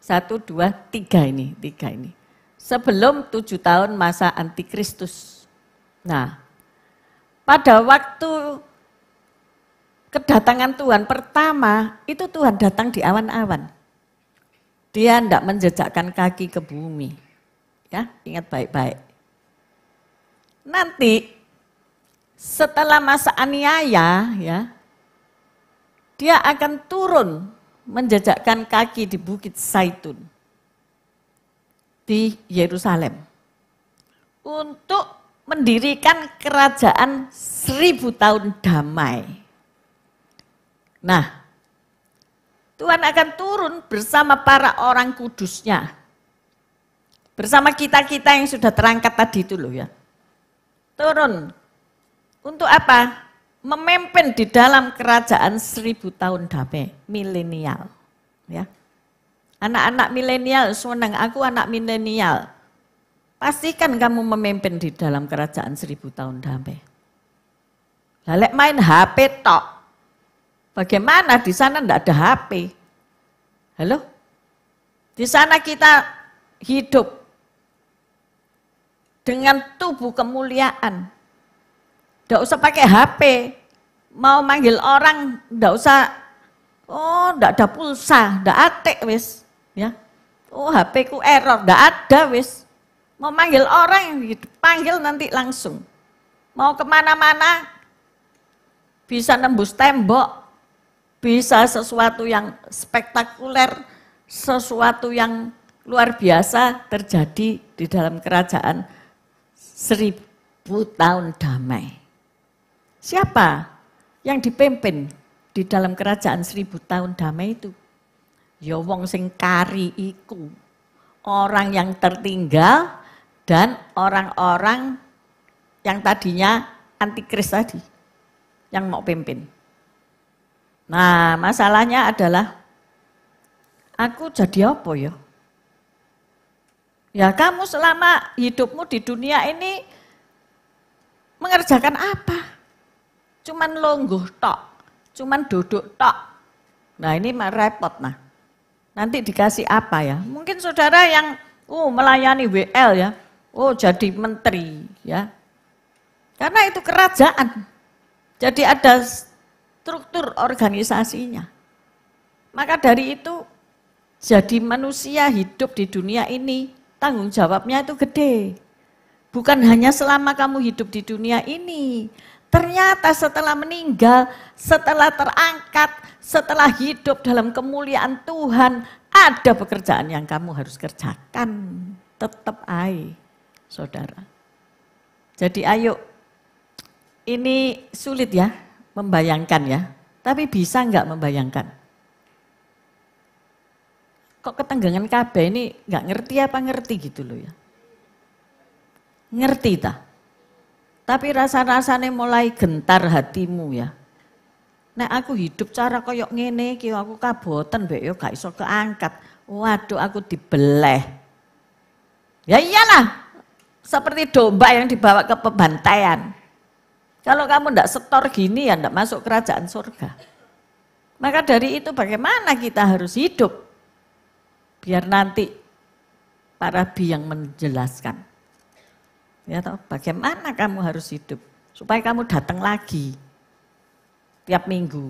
1, 2, 3 ini. Sebelum 7 tahun masa antikristus. Nah, pada waktu kedatangan Tuhan pertama, itu Tuhan datang di awan-awan. Dia tidak menjejakkan kaki ke bumi. Ya, ingat baik-baik. Nanti setelah masa aniaya, ya, dia akan turun menjejakkan kaki di Bukit Zaitun di Yerusalem untuk mendirikan kerajaan 1000 tahun damai. Nah, Tuhan akan turun bersama para orang kudusnya. Bersama kita-kita yang sudah terangkat tadi itu loh ya. Turun. Untuk apa? Memimpin di dalam kerajaan 1000 tahun damai, milenial. Ya. Anak-anak milenial, senang aku anak milenial. Pastikan kamu memimpin di dalam kerajaan 1000 tahun damai. Lalek main HP tok. Bagaimana di sana enggak ada HP? Halo? Di sana kita hidup dengan tubuh kemuliaan. Enggak usah pakai HP. Mau manggil orang enggak usah, enggak ada pulsa, enggak atik wis, ya. HP ku error, enggak ada wis. Mau manggil orang yang dipanggil nanti langsung. Mau kemana-mana bisa nembus tembok. Bisa sesuatu yang spektakuler, sesuatu yang luar biasa terjadi di dalam kerajaan 1000 tahun damai. Siapa yang dipimpin di dalam kerajaan 1000 tahun damai itu? Ya wong sing kari iku, orang yang tertinggal dan orang-orang yang tadinya antikris tadi, yang mau pimpin. Nah, masalahnya adalah aku jadi apa ya? Ya kamu selama hidupmu di dunia ini mengerjakan apa? Cuman longguh tok, cuman duduk tok. Nah ini repot nah. Nanti dikasih apa ya? Mungkin saudara yang melayani WL ya, jadi menteri ya. Karena itu kerajaan. Jadi ada struktur organisasinya. Maka dari itu, jadi manusia hidup di dunia ini, tanggung jawabnya itu gede. Bukan hanya selama kamu hidup di dunia ini. Ternyata setelah meninggal, setelah terangkat, setelah hidup dalam kemuliaan Tuhan, ada pekerjaan yang kamu harus kerjakan. Tetap aja, saudara. Jadi ayo, ini sulit ya. Membayangkan ya, tapi bisa enggak membayangkan? Kok ketenggangan kabeh ini enggak ngerti apa ngerti gitu loh ya? Ngerti tak? Tapi rasa-rasanya mulai gentar hatimu ya. Nek aku hidup cara koyok ngene iki aku kaboten mbek yo gak iso keangkat. Waduh aku dibeleh. Ya iyalah. Seperti domba yang dibawa ke pembantaian. Kalau kamu tidak setor gini ya tidak masuk kerajaan surga. Maka dari itu bagaimana kita harus hidup? Biar nanti Pak Rabi yang menjelaskan. Ya toh, bagaimana kamu harus hidup? Supaya kamu datang lagi tiap minggu.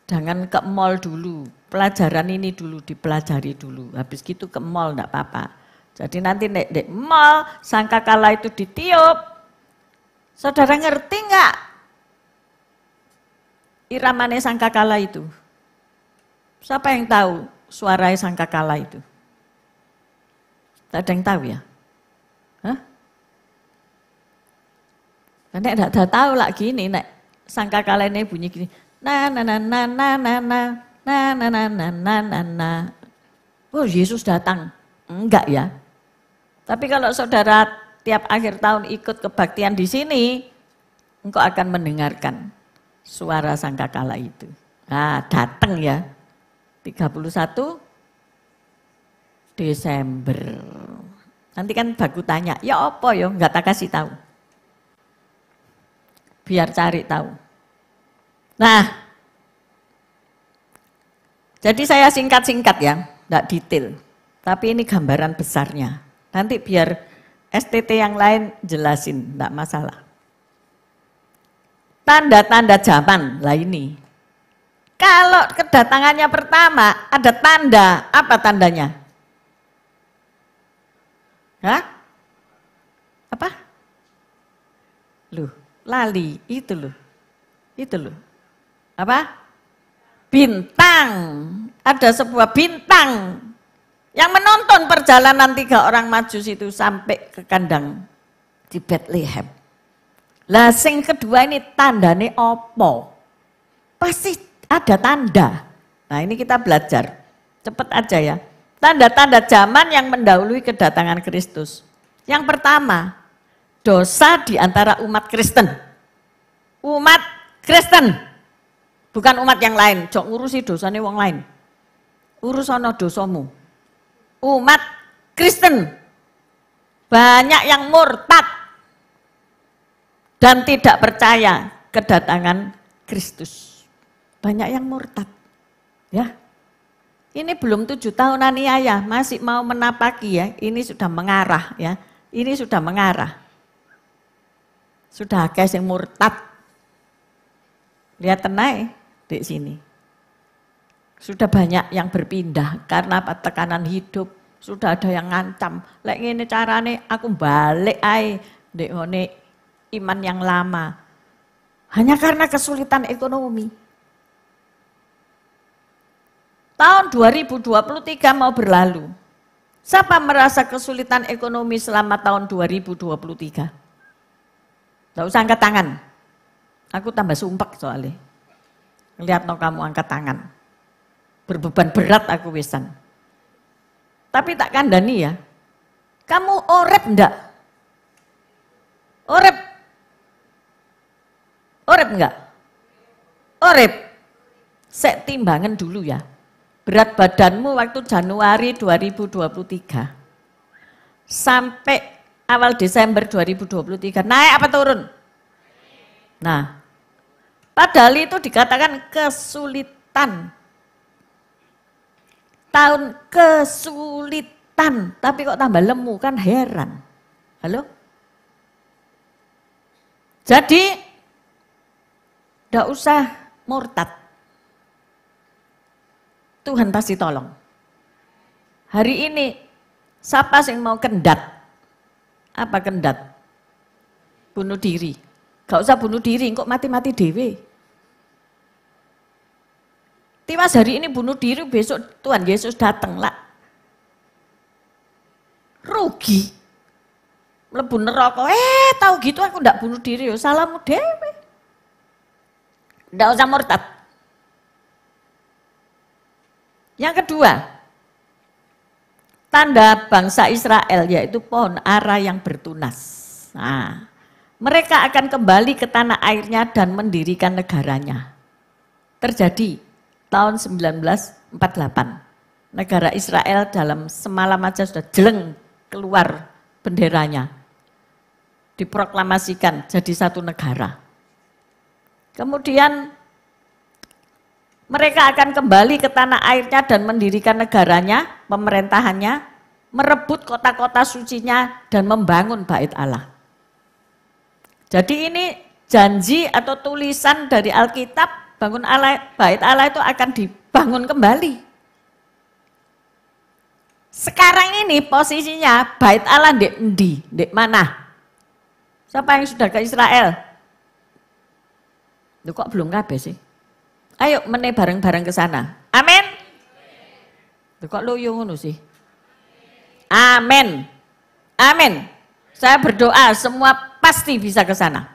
Jangan ke mall dulu, pelajaran ini dulu dipelajari dulu. Habis gitu ke mall tidak apa-apa. Jadi nanti di mall sangkakala itu ditiup. Saudara ngerti enggak? iramane sangkakala itu? Siapa yang tahu suara sangkakala itu? Tak ada yang tahu ya? Hah? Nek tidak tahu lagi ini, nek sangkakala ini bunyi gini, na na na na na na na na na na na na na na. Oh, Yesus datang. Enggak ya. Tapi kalau saudara tiap akhir tahun ikut kebaktian di sini, engkau akan mendengarkan suara sangkakala itu. Nah, datang ya. 31 Desember. Nanti kan baku tanya, ya apa ya? Enggak tak kasih tahu. Biar cari tahu. Nah, jadi saya singkat-singkat ya, enggak detail. Tapi ini gambaran besarnya. Nanti biar STT yang lain jelasin, enggak masalah. Tanda-tanda zaman, lah ini. Kalau kedatangannya pertama, ada tanda, apa tandanya? Hah? Apa? Loh, lali, itu loh. Itu loh. Apa? Bintang. Ada sebuah bintang yang menonton perjalanan 3 orang Majus itu sampai ke kandang di Bethlehem. Lah sing kedua ini tandane opo? Pasti ada tanda. Nah ini kita belajar. Cepet aja ya. Tanda-tanda zaman yang mendahului kedatangan Kristus. Yang pertama, dosa di antara umat Kristen. Umat Kristen. Bukan umat yang lain. Jok ngurusi dosanya wong lain. Urus ana dosamu. Umat Kristen. Banyak yang murtad. Dan tidak percaya kedatangan Kristus. Banyak yang murtad. Ya. Ini belum 7 tahun aniaya, masih mau menapaki ya. Ini sudah mengarah ya. Ini sudah mengarah. Sudah akeh yang murtad. Lihat tenai di sini. Sudah banyak yang berpindah karena tekanan hidup. Sudah ada yang ngancam. Lek ngene carane aku balik ae ndek ngene iman yang lama. Hanya karena kesulitan ekonomi. Tahun 2023 mau berlalu. Siapa merasa kesulitan ekonomi selama tahun 2023? Tidak usah angkat tangan. Aku tambah sumpek soalnya. Lihat no kamu angkat tangan. Berbeban berat aku wisan. Tapi tak kandani ya. Kamu orep enggak? Orep? Orep enggak? Orep. Sek timbangan dulu ya. Berat badanmu waktu Januari 2023 sampai awal Desember 2023 naik apa turun? Nah, padahal itu dikatakan kesulitan. Tahun kesulitan, tapi kok tambah lemu kan heran. Halo? Jadi, tidak usah murtad. Tuhan pasti tolong. Hari ini, siapa yang mau kendat? Apa kendat? Bunuh diri. Gak usah bunuh diri, kok mati-mati dewe. Tiwas hari ini bunuh diri, besok Tuhan Yesus datang lah. Rugi. Mlebu neraka, tahu gitu aku ndak bunuh diri, salahmu dewe. Ndak usah murtad. Yang kedua, tanda bangsa Israel yaitu pohon ara yang bertunas. Nah, mereka akan kembali ke tanah airnya dan mendirikan negaranya. Terjadi tahun 1948. Negara Israel dalam semalam aja sudah jeleng keluar benderanya. Diproklamasikan jadi satu negara. Kemudian mereka akan kembali ke tanah airnya dan mendirikan negaranya, pemerintahannya, merebut kota-kota sucinya dan membangun bait Allah. Jadi ini janji atau tulisan dari Alkitab, bangun Allah, bait Allah itu akan dibangun kembali. Sekarang ini posisinya bait Allah di mana? Siapa yang sudah ke Israel? Loh, kok belum kabeh sih? Ayo meneh bareng-bareng ke sana. Amin. Kok loyo ngono sih? Amin. Amin. Saya berdoa semua pasti bisa ke sana.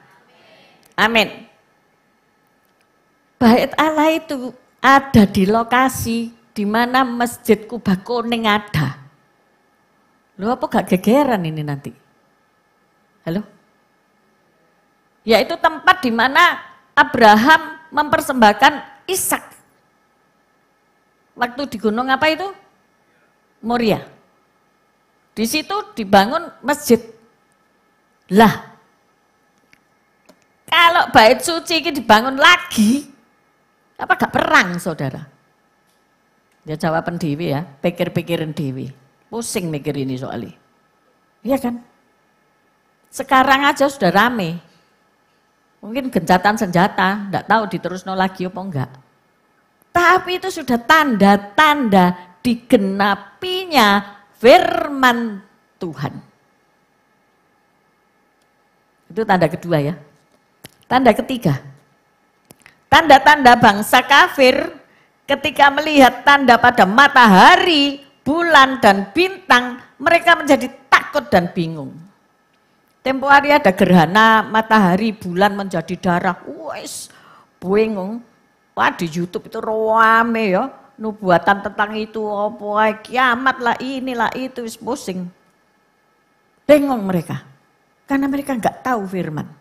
Amin. Bait Allah itu ada di lokasi di mana Masjid Kubah Kuning ada. Lu apa gak gegeran ini nanti? Halo? Yaitu tempat di mana Abraham mempersembahkan Ishak. Waktu di gunung apa itu? Moria. Di situ dibangun masjid. Lah, kalau bait suci ini dibangun lagi, apa gak perang saudara? Ya jawaban dewi ya, pikir-pikirin dewi. Pusing mikir ini soalnya. Iya kan? Sekarang aja sudah rame. Mungkin gencatan senjata, enggak tahu diterusno lagi apa enggak. Tapi itu sudah tanda-tanda digenapinya firman Tuhan. Itu tanda kedua ya. Tanda ketiga. Tanda-tanda bangsa kafir ketika melihat tanda pada matahari, bulan dan bintang, mereka menjadi takut dan bingung. Tempo hari ada gerhana matahari bulan menjadi darah. Wes, bingung. Wah di YouTube itu rame ya. Nubuatan tentang itu apa kiamat lah inilah itu wis pusing. Bingung mereka. Karena mereka enggak tahu firman.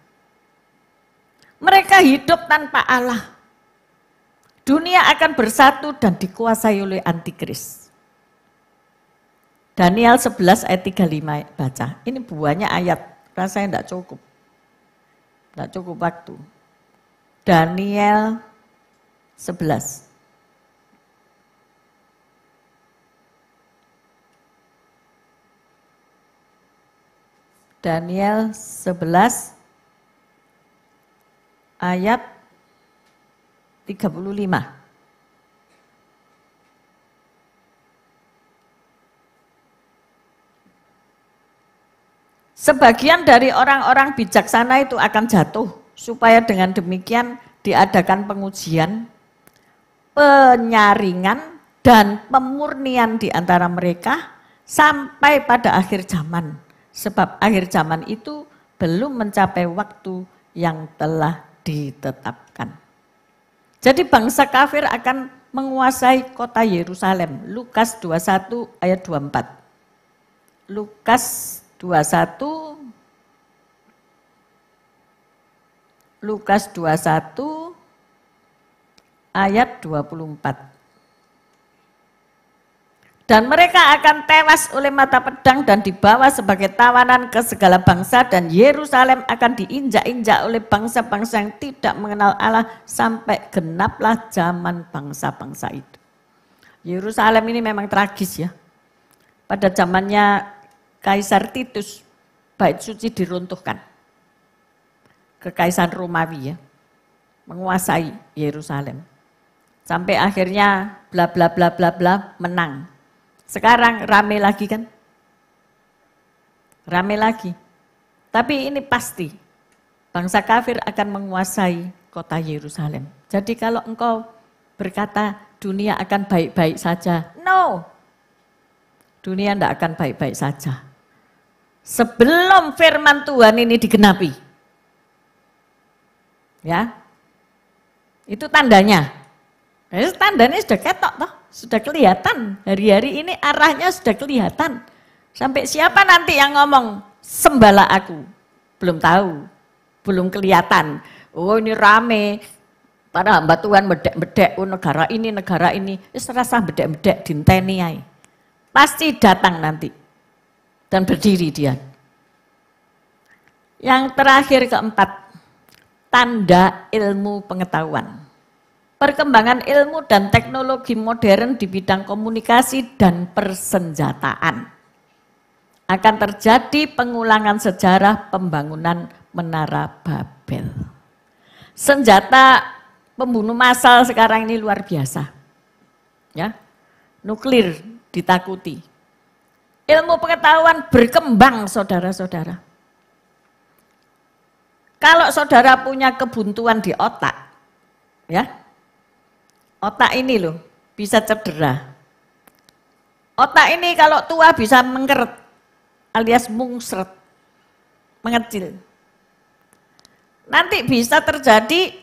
Mereka hidup tanpa Allah. Dunia akan bersatu dan dikuasai oleh antikris. Daniel 11 ayat 35 baca. Ini buahnya ayat. Rasanya tidak cukup. Tidak cukup waktu. Daniel 11. Daniel 11 ayat 35. Sebagian dari orang-orang bijaksana itu akan jatuh, supaya dengan demikian diadakan pengujian, penyaringan, dan pemurnian di antara mereka sampai pada akhir zaman. Sebab akhir zaman itu belum mencapai waktu yang telah ditetapkan. Jadi bangsa kafir akan menguasai kota Yerusalem. Lukas 21 ayat 24. Lukas 21 ayat 24. Dan mereka akan tewas oleh mata pedang dan dibawa sebagai tawanan ke segala bangsa, dan Yerusalem akan diinjak-injak oleh bangsa-bangsa yang tidak mengenal Allah sampai genaplah zaman bangsa-bangsa itu. Yerusalem ini memang tragis ya. Pada zamannya Kaisar Titus, bait suci diruntuhkan. Kekaisaran Romawi ya, menguasai Yerusalem. Sampai akhirnya bla bla bla bla bla menang. Sekarang rame lagi kan? Rame lagi. Tapi ini pasti bangsa kafir akan menguasai kota Yerusalem. Jadi kalau engkau berkata dunia akan baik-baik saja, no. Dunia tidak akan baik-baik saja. Sebelum firman Tuhan ini digenapi. Ya. Itu tandanya. Tandanya sudah ketok toh, sudah kelihatan. Hari-hari ini arahnya sudah kelihatan. Sampai siapa nanti yang ngomong sembahlah aku? Belum tahu. Belum kelihatan. Oh ini rame. Para hamba Tuhan bedek-bedek, oh negara ini. Serasa bedek-bedek dinteni ae. Pasti datang nanti. Dan berdiri dia. Yang terakhir keempat, tanda ilmu pengetahuan. Perkembangan ilmu dan teknologi modern di bidang komunikasi dan persenjataan. Akan terjadi pengulangan sejarah pembangunan Menara Babel. Senjata pembunuh massal sekarang ini luar biasa. Ya, nuklir ditakuti. Ilmu pengetahuan berkembang saudara-saudara. Kalau saudara punya kebuntuan di otak, ya, otak ini loh bisa cedera. Otak ini kalau tua bisa mengkeret alias mungsret, mengecil. Nanti bisa terjadi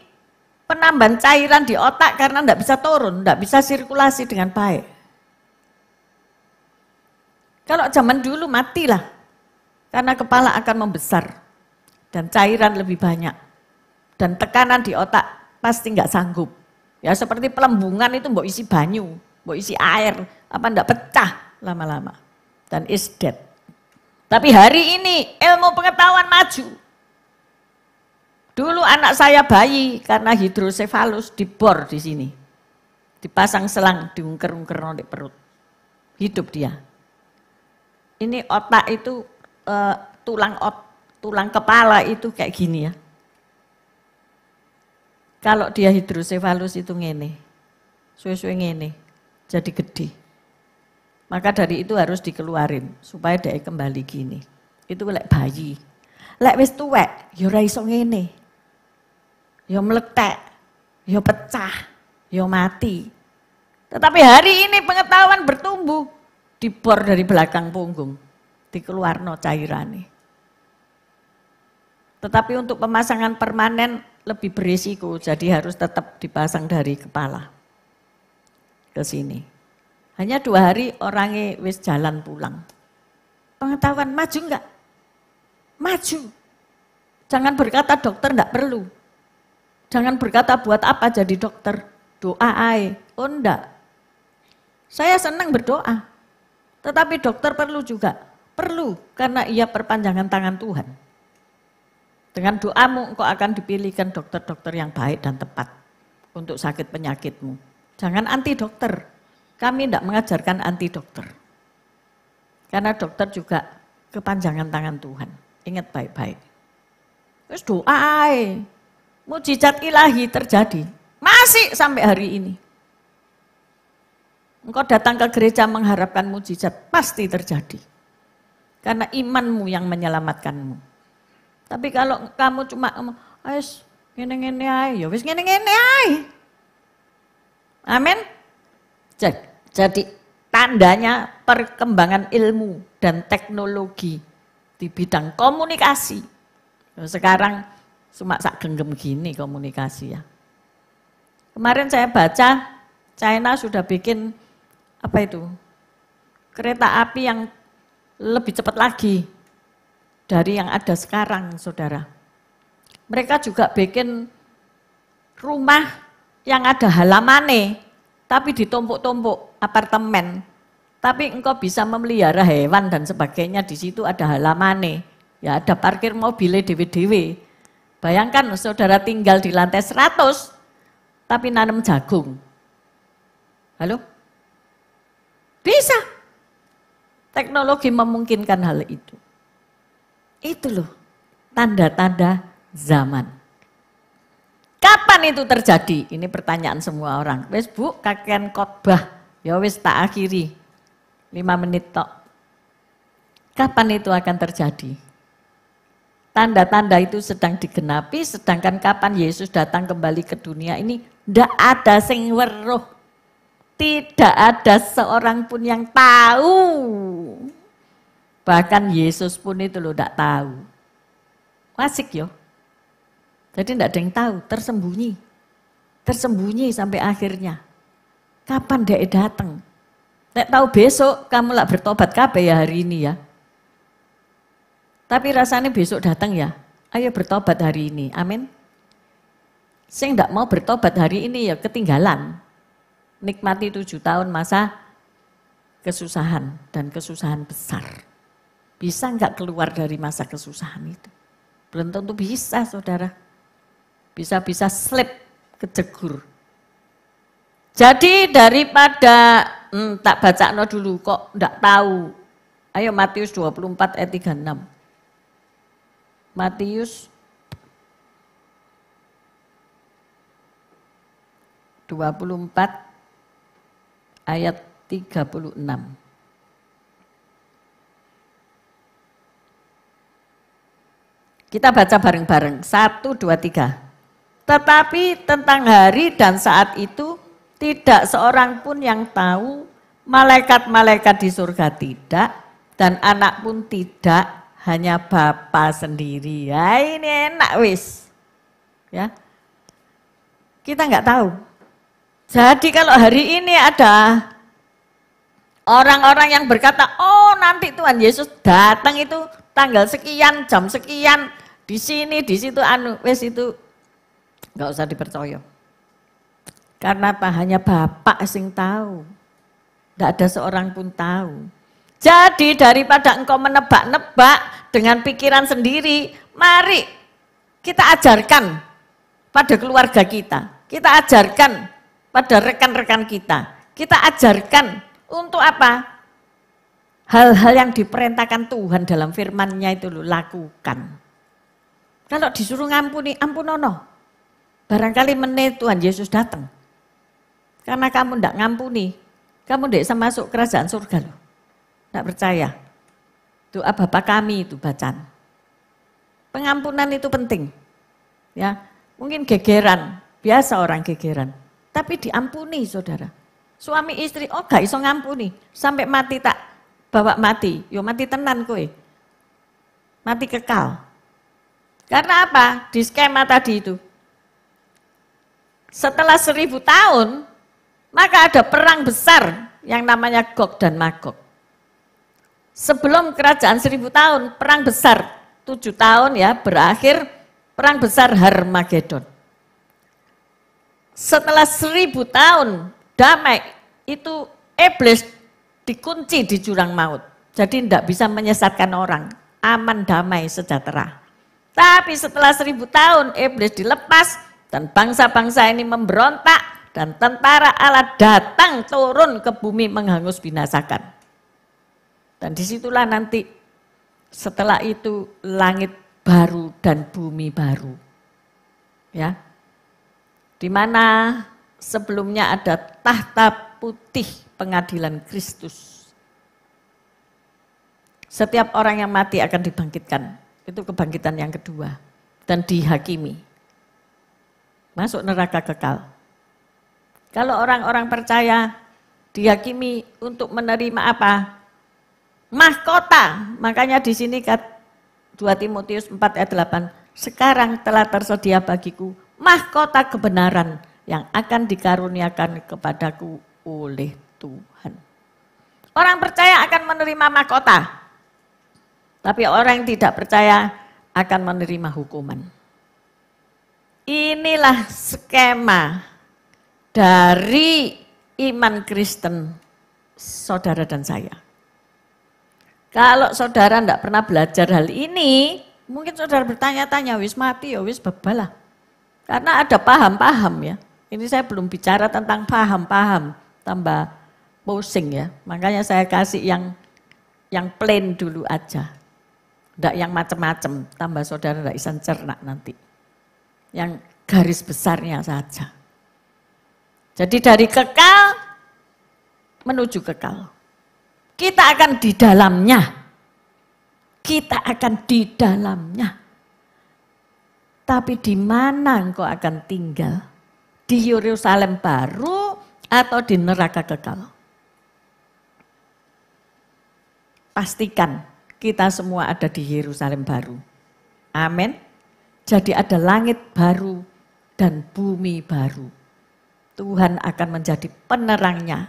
penambahan cairan di otak karena tidak bisa turun, tidak bisa sirkulasi dengan baik. Kalau zaman dulu matilah, karena kepala akan membesar dan cairan lebih banyak. Dan tekanan di otak pasti nggak sanggup. Ya seperti pelembungan itu mbok isi banyu, mbok isi air, apa ndak pecah lama-lama. Dan is dead. Tapi hari ini ilmu pengetahuan maju. Dulu anak saya bayi karena hidrosefalus dibor di sini. Dipasang selang, diungker-ungker di perut. Hidup dia. Ini otak itu tulang kepala itu kayak gini ya. Kalau dia hidrosefalus itu ngene, suwe-suwe ngene, jadi gede. Maka dari itu harus dikeluarin supaya dia kembali gini. Itu lek bayi. Lek wis tuwek, ya ora iso ngene. Ya meletek, ya pecah, ya mati. Tetapi hari ini pengetahuan bertumbuh, dibor dari belakang punggung, dikeluarno cairane. Tetapi untuk pemasangan permanen lebih berisiko, jadi harus tetap dipasang dari kepala ke sini. Hanya 2 hari orangnya wis jalan pulang. Pengetahuan maju enggak? Maju. Jangan berkata dokter enggak perlu. Jangan berkata buat apa jadi dokter? Doa ae. Oh enggak. Saya senang berdoa. Tetapi dokter perlu juga. Perlu, karena ia perpanjangan tangan Tuhan. Dengan doamu engkau akan dipilihkan dokter-dokter yang baik dan tepat untuk sakit penyakitmu. Jangan anti dokter. Kami tidak mengajarkan anti dokter. Karena dokter juga kepanjangan tangan Tuhan. Ingat baik-baik. Terus doa ae. Mujizat ilahi terjadi. Masih sampai hari ini. Engkau datang ke gereja mengharapkan mujizat, pasti terjadi. Karena imanmu yang menyelamatkanmu. Tapi kalau kamu cuma wis ngene-ngene ae, ya wis ngene-ngene ae. Amin. Jadi tandanya perkembangan ilmu dan teknologi di bidang komunikasi. Sekarang cuma sak genggam gini komunikasi ya. Kemarin saya baca China sudah bikin apa itu? Kereta api yang lebih cepat lagi dari yang ada sekarang, saudara. Mereka juga bikin rumah yang ada halamannya, tapi ditumpuk-tumpuk apartemen. Tapi engkau bisa memelihara hewan dan sebagainya, di situ ada halamannya. Ya ada parkir mobilnya dewe-dewe. Bayangkan saudara tinggal di lantai 100, tapi nanam jagung. Halo? Bisa. Teknologi memungkinkan hal itu. Itu loh, tanda-tanda zaman. Kapan itu terjadi? Ini pertanyaan semua orang. Wes Bu, kakean khotbah. Ya wes tak akhiri. 5 menit tok. Kapan itu akan terjadi? Tanda-tanda itu sedang digenapi, sedangkan kapan Yesus datang kembali ke dunia ini, tidak ada sing weruh. Tidak ada seorang pun yang tahu. Bahkan Yesus pun itu loh tidak tahu. Asik yo. Jadi tidak ada yang tahu, tersembunyi. Tersembunyi sampai akhirnya. Kapan dia datang? Nek tahu besok kamu lah bertobat kabeh ya hari ini ya. Tapi rasanya besok datang ya. Ayo bertobat hari ini. Amin. Sing tidak mau bertobat hari ini ya ketinggalan. Nikmati 7 tahun masa kesusahan dan kesusahan besar. Bisa enggak keluar dari masa kesusahan itu? Belum tentu bisa, saudara. Bisa-bisa slip, kejegur. Jadi daripada tak baca dulu kok enggak tahu. Ayo Matius 24 ayat 36. Matius 24 ayat 36. Kita baca bareng-bareng. 1, 2, 3. Tetapi tentang hari dan saat itu Tidak seorang pun yang tahu, malaikat-malaikat di surga tidak, dan anak pun tidak, hanya Bapa sendiri. Ya ini enak wis. Ya. Kita nggak tahu. Jadi kalau hari ini ada orang-orang yang berkata, oh nanti Tuhan Yesus datang itu tanggal sekian, jam sekian, di sini, di situ, wis itu nggak usah dipercaya. Karena apa? Hanya Bapak sing tahu. Tidak ada seorang pun tahu. Jadi daripada engkau menebak-nebak dengan pikiran sendiri, mari kita ajarkan pada keluarga kita. Kita ajarkan pada rekan-rekan kita. Kita ajarkan untuk apa? Hal-hal yang diperintahkan Tuhan dalam firman-Nya itu loh, lakukan. Kalau disuruh ngampuni, ampunono. Barangkali menit Tuhan Yesus datang. Karena kamu tidak ngampuni, kamu tidak bisa masuk kerajaan surga loh. Tidak percaya. Doa Bapa kami itu bacaan. Pengampunan itu penting. Ya, mungkin gegeran, biasa orang gegeran. Tapi diampuni saudara. Suami istri, oh gak iso ngampuni. Sampai mati tak bawa mati. Yo mati tenan kowe. Mati kekal. Karena apa? Di skema tadi itu. Setelah 1000 tahun, maka ada perang besar yang namanya Gog dan Magog. Sebelum kerajaan 1000 tahun, perang besar 7 tahun ya berakhir perang besar Harmagedon. Setelah 1000 tahun damai, itu iblis dikunci di jurang maut. Jadi tidak bisa menyesatkan orang, aman, damai, sejahtera. Tapi setelah 1000 tahun iblis dilepas dan bangsa-bangsa ini memberontak. Dan tentara Allah datang turun ke bumi menghangus binasakan. Dan disitulah nanti setelah itu langit baru dan bumi baru. Ya, di mana sebelumnya ada tahta putih pengadilan Kristus. Setiap orang yang mati akan dibangkitkan. Itu kebangkitan yang kedua. Dan dihakimi. Masuk neraka kekal. Kalau orang-orang percaya dihakimi untuk menerima apa? Mahkota. Makanya di sini 2 Timotius 4 ayat 8. Sekarang telah tersedia bagiku mahkota kebenaran yang akan dikaruniakan kepadaku oleh Tuhan. Orang percaya akan menerima mahkota. Tapi orang yang tidak percaya akan menerima hukuman. Inilah skema dari iman Kristen saudara dan saya. Kalau saudara tidak pernah belajar hal ini, mungkin saudara bertanya-tanya, wis mati ya wis bebalah. Karena ada paham-paham ya. Ini saya belum bicara tentang paham-paham, tambah pusing ya. Makanya saya kasih yang plain dulu aja. Tidak yang macam-macam, tambah saudara tidak bisa cernak nanti. Yang garis besarnya saja. Jadi dari kekal menuju kekal. Kita akan di dalamnya. Kita akan di dalamnya. Tapi di mana engkau akan tinggal? Di Yerusalem baru atau di neraka kekal? Pastikan kita semua ada di Yerusalem baru. Amin. Jadi ada langit baru dan bumi baru. Tuhan akan menjadi penerangnya,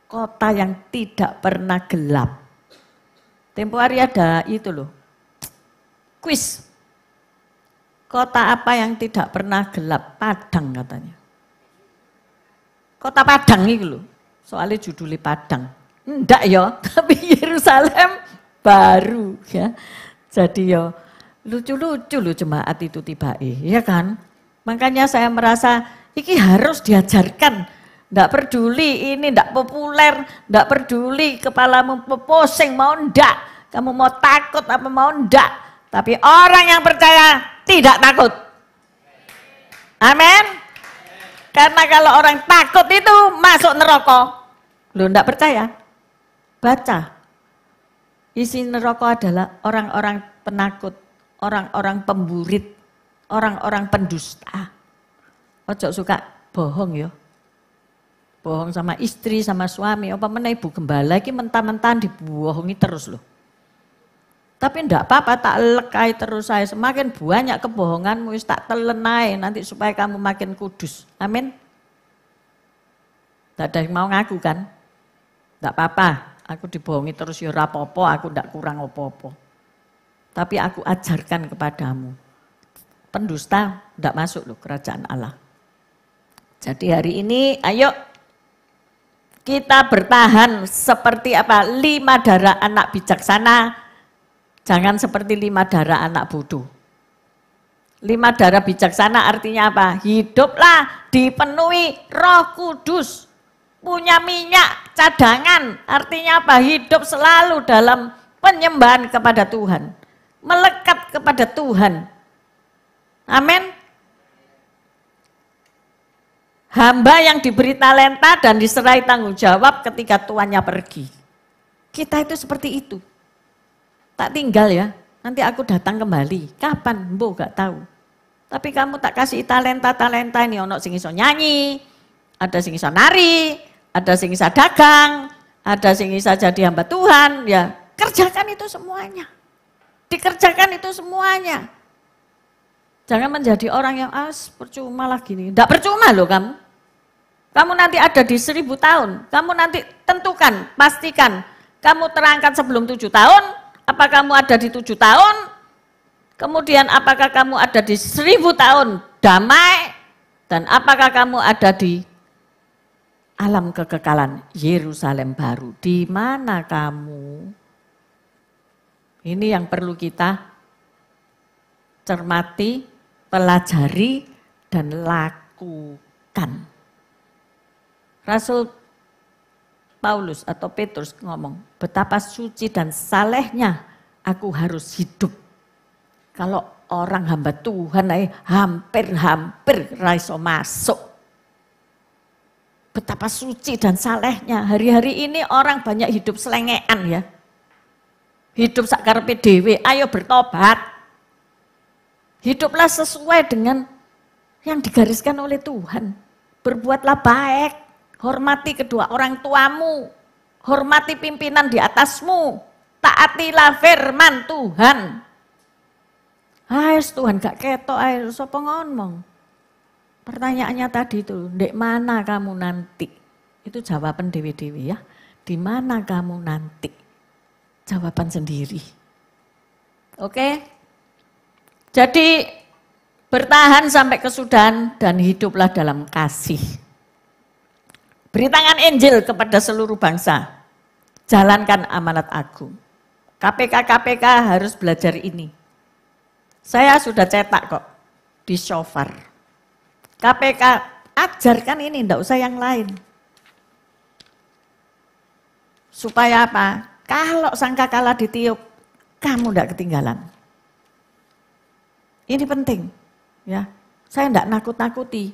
kota yang tidak pernah gelap. Tempo hari ada itu loh, kuis. Kota apa yang tidak pernah gelap? Padang katanya. Kota Padang itu loh, soalnya judulnya Padang. Enggak ya, tapi Yerusalem baru ya. Jadi ya lucu-lucu loh jemaat itu tiba-tiba, ya kan? Makanya saya merasa ini harus diajarkan, tidak peduli ini tidak populer, tidak peduli kepalamu pusing mau ndak, kamu mau takut apa mau ndak, tapi orang yang percaya tidak takut. Amin. Karena kalau orang takut itu masuk neraka. Lu ndak percaya? Baca. Isi neraka adalah orang-orang penakut, orang-orang pemburit, orang-orang pendusta. Ojo suka bohong ya. Bohong sama istri, sama suami, apa meneh ibu gembala iki mentah-mentahan dibohongi terus loh. Tapi ndak apa-apa, tak lekai terus saya. Semakin banyak kebohonganmu, tak telenai nanti supaya kamu makin kudus. Amin. Tidak ada yang mau ngaku kan? Ndak apa-apa, aku dibohongi terus ya rapopo, aku ndak kurang opo-opo. Tapi aku ajarkan kepadamu, pendusta ndak masuk loh kerajaan Allah. Jadi hari ini ayo kita bertahan seperti apa? 5 darah anak bijaksana. Jangan seperti 5 darah anak bodoh. 5 darah bijaksana artinya apa? Hiduplah dipenuhi Roh Kudus. Punya minyak cadangan. Artinya apa? Hidup selalu dalam penyembahan kepada Tuhan. Melekat kepada Tuhan. Amin. Hamba yang diberi talenta dan diserai tanggung jawab ketika tuannya pergi. Kita itu seperti itu. Tak tinggal ya, nanti aku datang kembali. Kapan? Mbok gak tahu. Tapi kamu tak kasih talenta-talenta ini, ono sing iso nyanyi, ada sing iso nari, ada sing iso dagang, ada sing iso jadi hamba Tuhan, ya kerjakan itu semuanya. Dikerjakan itu semuanya. Jangan menjadi orang yang percuma lah gini. Enggak percuma loh kamu. Kamu nanti ada di 1000 tahun. Kamu nanti tentukan, pastikan. Kamu terangkat sebelum 7 tahun, apa kamu ada di 7 tahun, kemudian apakah kamu ada di 1000 tahun damai, dan apakah kamu ada di alam kekekalan Yerusalem baru. Di mana kamu? Ini yang perlu kita cermati, pelajari, dan lakukan. Rasul Paulus atau Petrus ngomong, betapa suci dan salehnya aku harus hidup. Kalau orang hamba Tuhan hampir raiso masuk. Betapa suci dan salehnya. Hari-hari ini orang banyak hidup selengean ya. Hidup sakarepe dhewe, ayo bertobat. Hiduplah sesuai dengan yang digariskan oleh Tuhan. Berbuatlah baik. Hormati kedua orang tuamu, hormati pimpinan di atasmu, taatilah firman Tuhan. Tuhan gak ketok, sapa ngomong. Pertanyaannya tadi itu, ndek mana kamu nanti? Itu jawaban dewi-dewi ya. Di mana kamu nanti? Jawaban sendiri. Oke? Jadi bertahan sampai kesudahan dan hiduplah dalam kasih. Beritakan Injil kepada seluruh bangsa. Jalankan amanat agung. KPK harus belajar ini. Saya sudah cetak kok di shofar. KPK ajarkan ini, enggak usah yang lain. Supaya apa? Kalau sangkakala ditiup, kamu enggak ketinggalan. Ini penting. Ya, saya enggak nakut-nakuti.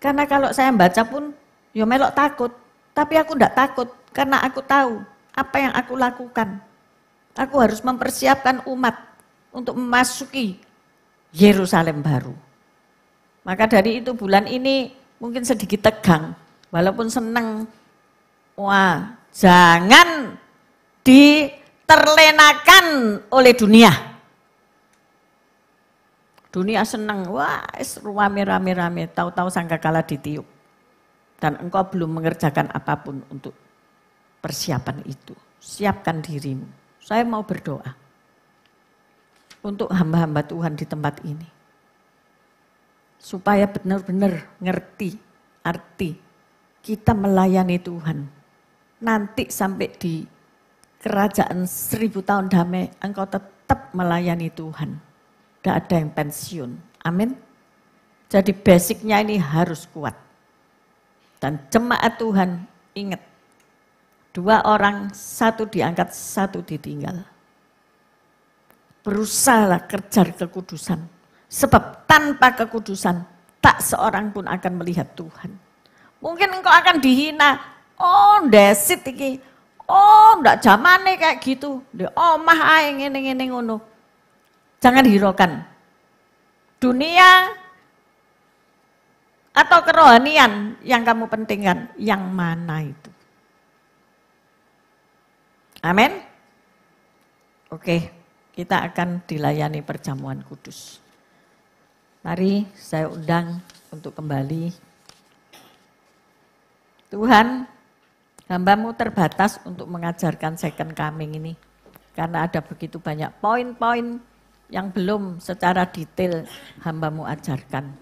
Karena kalau saya baca pun ya melok takut, tapi aku enggak takut karena aku tahu apa yang aku lakukan. Aku harus mempersiapkan umat untuk memasuki Yerusalem baru. Maka dari itu bulan ini mungkin sedikit tegang, walaupun senang. Wah, jangan diterlenakan oleh dunia. Dunia senang, wah rame-rame, tahu-tahu sangkakala ditiup. Dan engkau belum mengerjakan apapun untuk persiapan itu. Siapkan dirimu. Saya mau berdoa untuk hamba-hamba Tuhan di tempat ini. Supaya benar-benar ngerti arti kita melayani Tuhan. Nanti sampai di kerajaan 1000 tahun damai, engkau tetap melayani Tuhan. Tidak ada yang pensiun. Amin. Jadi basicnya ini harus kuat. Dan jemaat Tuhan, ingat, 2 orang, 1 diangkat, 1 ditinggal. Berusahalah kejar kekudusan. Sebab tanpa kekudusan, tak seorang pun akan melihat Tuhan. Mungkin engkau akan dihina, ndesit iki, ndak zamane kayak gitu, di omah ae ngene-ngene ngono. Jangan hiraukan. Dunia Atau kerohanian yang kamu pentingkan? Yang mana itu? Amin. Oke, kita akan dilayani perjamuan kudus. Mari saya undang untuk kembali. Tuhan, hamba-Mu terbatas untuk mengajarkan second coming ini. Karena ada begitu banyak poin-poin yang belum secara detail hamba-Mu ajarkan.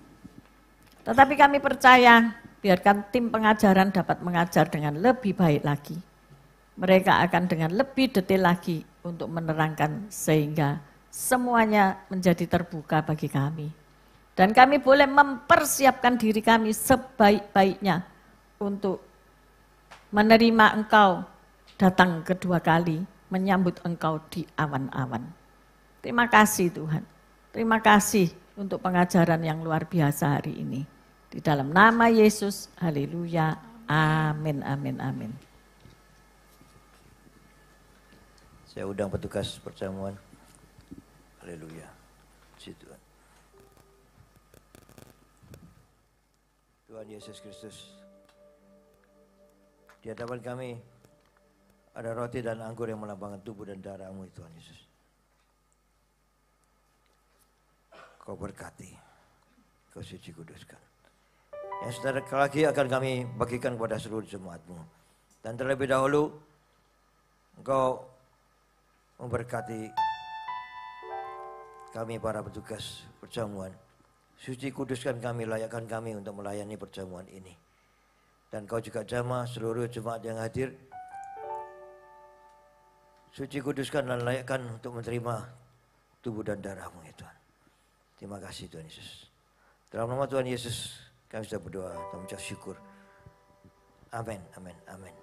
Tetapi kami percaya, biarkan tim pengajaran dapat mengajar dengan lebih baik lagi. Mereka akan dengan lebih detail lagi untuk menerangkan sehingga semuanya menjadi terbuka bagi kami. Dan kami boleh mempersiapkan diri kami sebaik-baiknya untuk menerima Engkau datang kedua kali, menyambut Engkau di awan-awan. Terima kasih Tuhan, terima kasih untuk pengajaran yang luar biasa hari ini. Di dalam nama Yesus, haleluya, amin, amin, amin. Saya undang petugas perjamuan. Haleluya. Puji Tuhan. Tuhan Yesus Kristus, di hadapan kami ada roti dan anggur yang melambangkan tubuh dan darah-Mu, Tuhan Yesus. Kau berkati, Kau suci kuduskan. Yang sebentar lagi akan kami bagikan kepada seluruh jemaat-Mu. Dan terlebih dahulu, Engkau memberkati kami para petugas perjamuan. Suci kuduskan kami, layakkan kami untuk melayani perjamuan ini. Dan Kau juga jamah seluruh jemaat yang hadir. Suci kuduskan dan layakkan untuk menerima tubuh dan darah-Mu, ya Tuhan. Terima kasih Tuhan Yesus. Dalam nama Tuhan Yesus kami sudah berdoa dan mengucap syukur. Amin, amin, amin.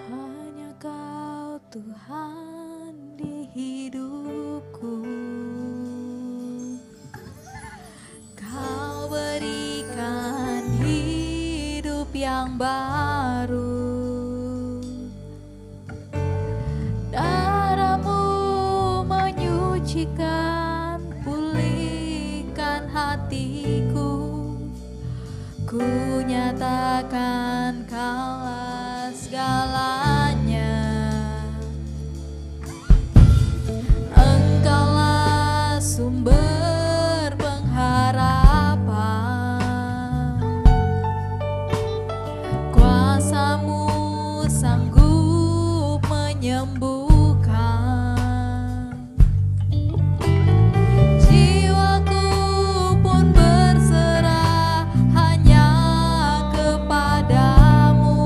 Hanya Kau Tuhan di hidupku, Kau berikan hidup yang baru. Darah-Mu menyucikan, pulihkan hatiku. Ku nyatakan Kaulah segalanya. Engkaulah sumber pengharapan. Kuasa-Mu sanggup menyembuhkan. Jiwaku pun berserah hanya kepadamu.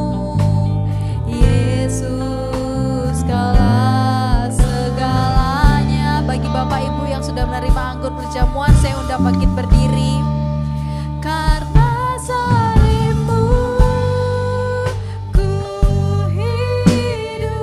Yesus, Kaulah segalanya. Bagi Bapak Ibu yang sudah menerima anggur perjamuan, saya undang bangkit berdiri. Karena salib-Mu ku hidup.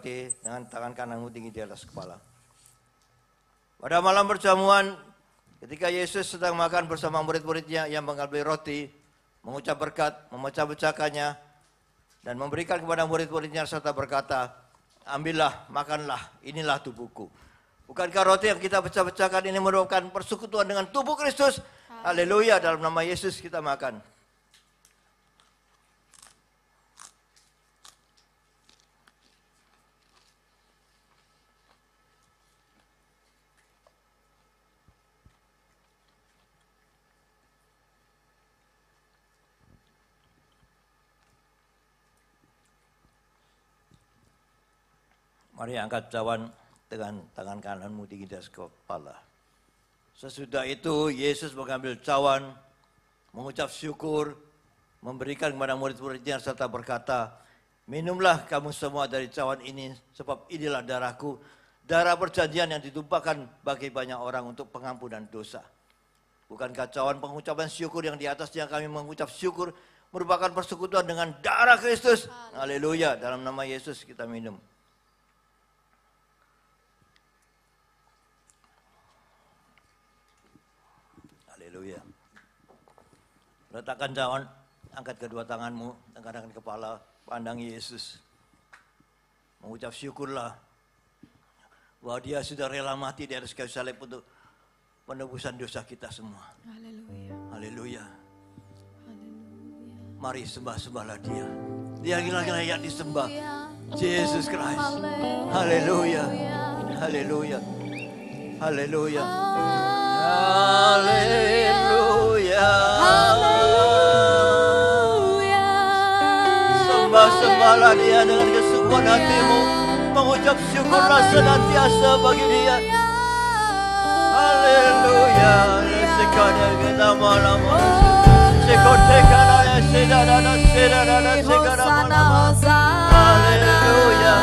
roti dengan tangan kananmu tinggi di atas kepala. Pada malam perjamuan, ketika Yesus sedang makan bersama murid-muridnya, yang mengambil roti, mengucap berkat, memecah-pecahkannya, dan memberikan kepada murid-muridnya serta berkata, ambillah, makanlah, inilah tubuhku. Bukankah roti yang kita pecah-pecahkan ini merupakan persekutuan dengan tubuh Kristus? Haleluya, dalam nama Yesus kita makan. Mari angkat cawan dengan tangan kananmu tinggi di atas kepala. Sesudah itu Yesus mengambil cawan, mengucap syukur, memberikan kepada murid-muridnya serta berkata, minumlah kamu semua dari cawan ini, sebab inilah darahku, darah perjanjian yang ditumpahkan bagi banyak orang untuk pengampunan dosa. Bukankah cawan pengucapan syukur yang di atasnya kami mengucap syukur merupakan persekutuan dengan darah Kristus? Haleluya, dalam nama Yesus kita minum. Haleluya. Letakkan cawan, angkat kedua tanganmu, angkat kepala, pandang Yesus. Mengucap syukurlah bahwa dia sudah rela mati di atas kayu salib untuk penebusan dosa kita semua. Haleluya. Haleluya. Mari sembah-sembahlah dia. Dia layak disembah. Yesus Kristus. Haleluya. Haleluya. Haleluya. Haleluya. Sembah-sembahlah dia dengan kesungguhan hatimu. Mengucap syukurlah senantiasa bagi dia. Haleluya. Sekarang kita malam. Sekotekanlah sedana sekarang. Haleluya.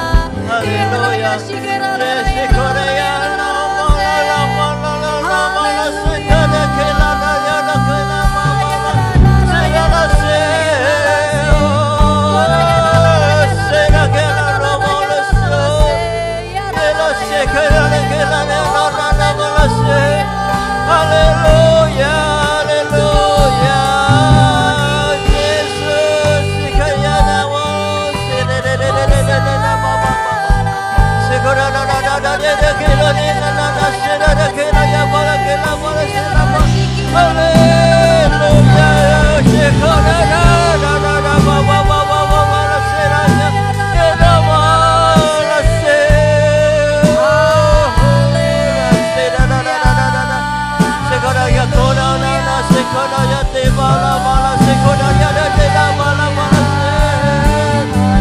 Haleluya. Sekorea. Haleluya, haleluya, Yesus, sekalian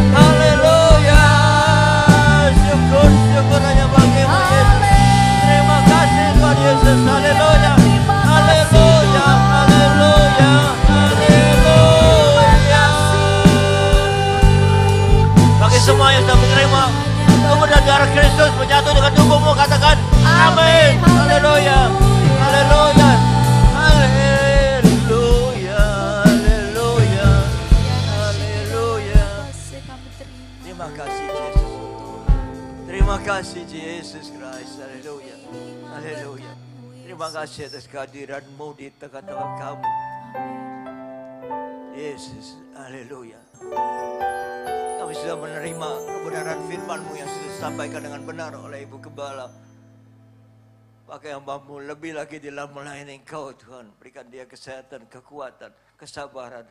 Haleluya, syukur hanya bagimu Yesus. Terima kasih Tuhan Yesus. Haleluya, haleluya, haleluya, haleluya. Bagi semua yang sudah menerima tubuh dan darah Kristus menyatu dengan tubuhmu, katakan amin. Haleluya, haleluya, haleluya, haleluya, haleluya. Terima kasih Yesus. Terima kasih Yesus Kristus. Haleluya, haleluya. Terima kasih atas kehadiranmu di tengah-tengah kami. Yesus, haleluya. Kami sudah menerima kebenaran firman-Mu yang sudah disampaikan dengan benar oleh Ibu Gembala. Pakai hamba-Mu lebih lagi dalam melayani Engkau Tuhan. Berikan dia kesehatan, kekuatan, kesabaran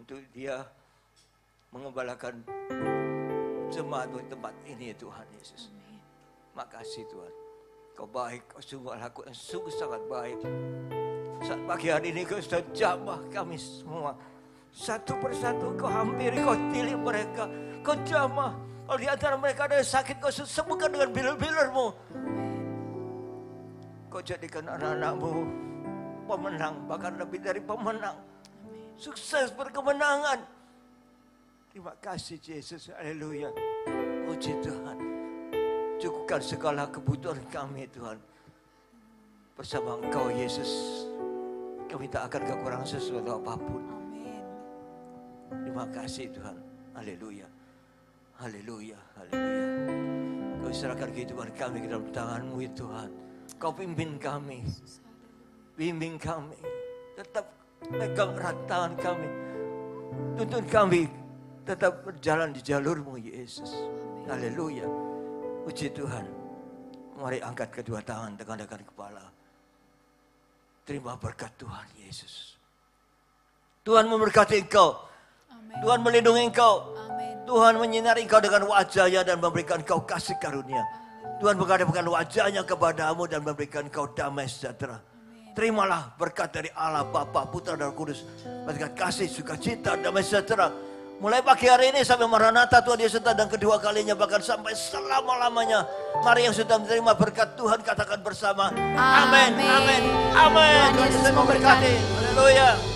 untuk dia mengembalakan jemaat di tempat ini Tuhan Yesus. Makasih Tuhan. Kau baik, Kau sungguh laku yang sungguh sangat baik. Saat pagi hari ini Kau sudah jamah kami semua. Satu persatu Kau hampiri, Kau pilih mereka, Kau jamah. Kalau di antara mereka ada yang sakit, Kau sembuhkan dengan bilir-bilirmu. Kau jadikan anak-anak-Mu pemenang, bahkan lebih dari pemenang. Sukses berkemenangan. Terima kasih Yesus, haleluya. Puji Tuhan. Cukupkan segala kebutuhan kami Tuhan. Bersama Engkau Yesus, kami tak akan kekurangan sesuatu apapun. Terima kasih Tuhan, haleluya. Haleluya, haleluya. Kau serahkan kehidupan kami ke dalam tangan-Mu ya Tuhan. Kau pimpin kami. Bimbing kami. Tetap pegang erat tangan kami. Tuntun kami tetap berjalan di jalur-Mu Yesus. Haleluya. Puji Tuhan. Mari angkat kedua tangan, tegakkan kepala. Terima berkat Tuhan Yesus. Tuhan memberkati engkau. Amin. Tuhan melindungi engkau. Amin. Tuhan menyinari engkau dengan wajah-Nya dan memberikan engkau kasih karunia. Tuhan menghadapkan wajah-Nya kepadamu dan memberikan engkau damai sejahtera. Terimalah berkat dari Allah Bapa, Putra dan Roh Kudus. Berkat kasih, sukacita, damai sejahtera. Mulai pagi hari ini sampai Maranatha Tuhan Yesus datang kedua kalinya, bahkan sampai selama-lamanya. Mari yang sudah menerima berkat Tuhan katakan bersama. Amin, amin, amin. Tuhan Yesus memberkati. Haleluya.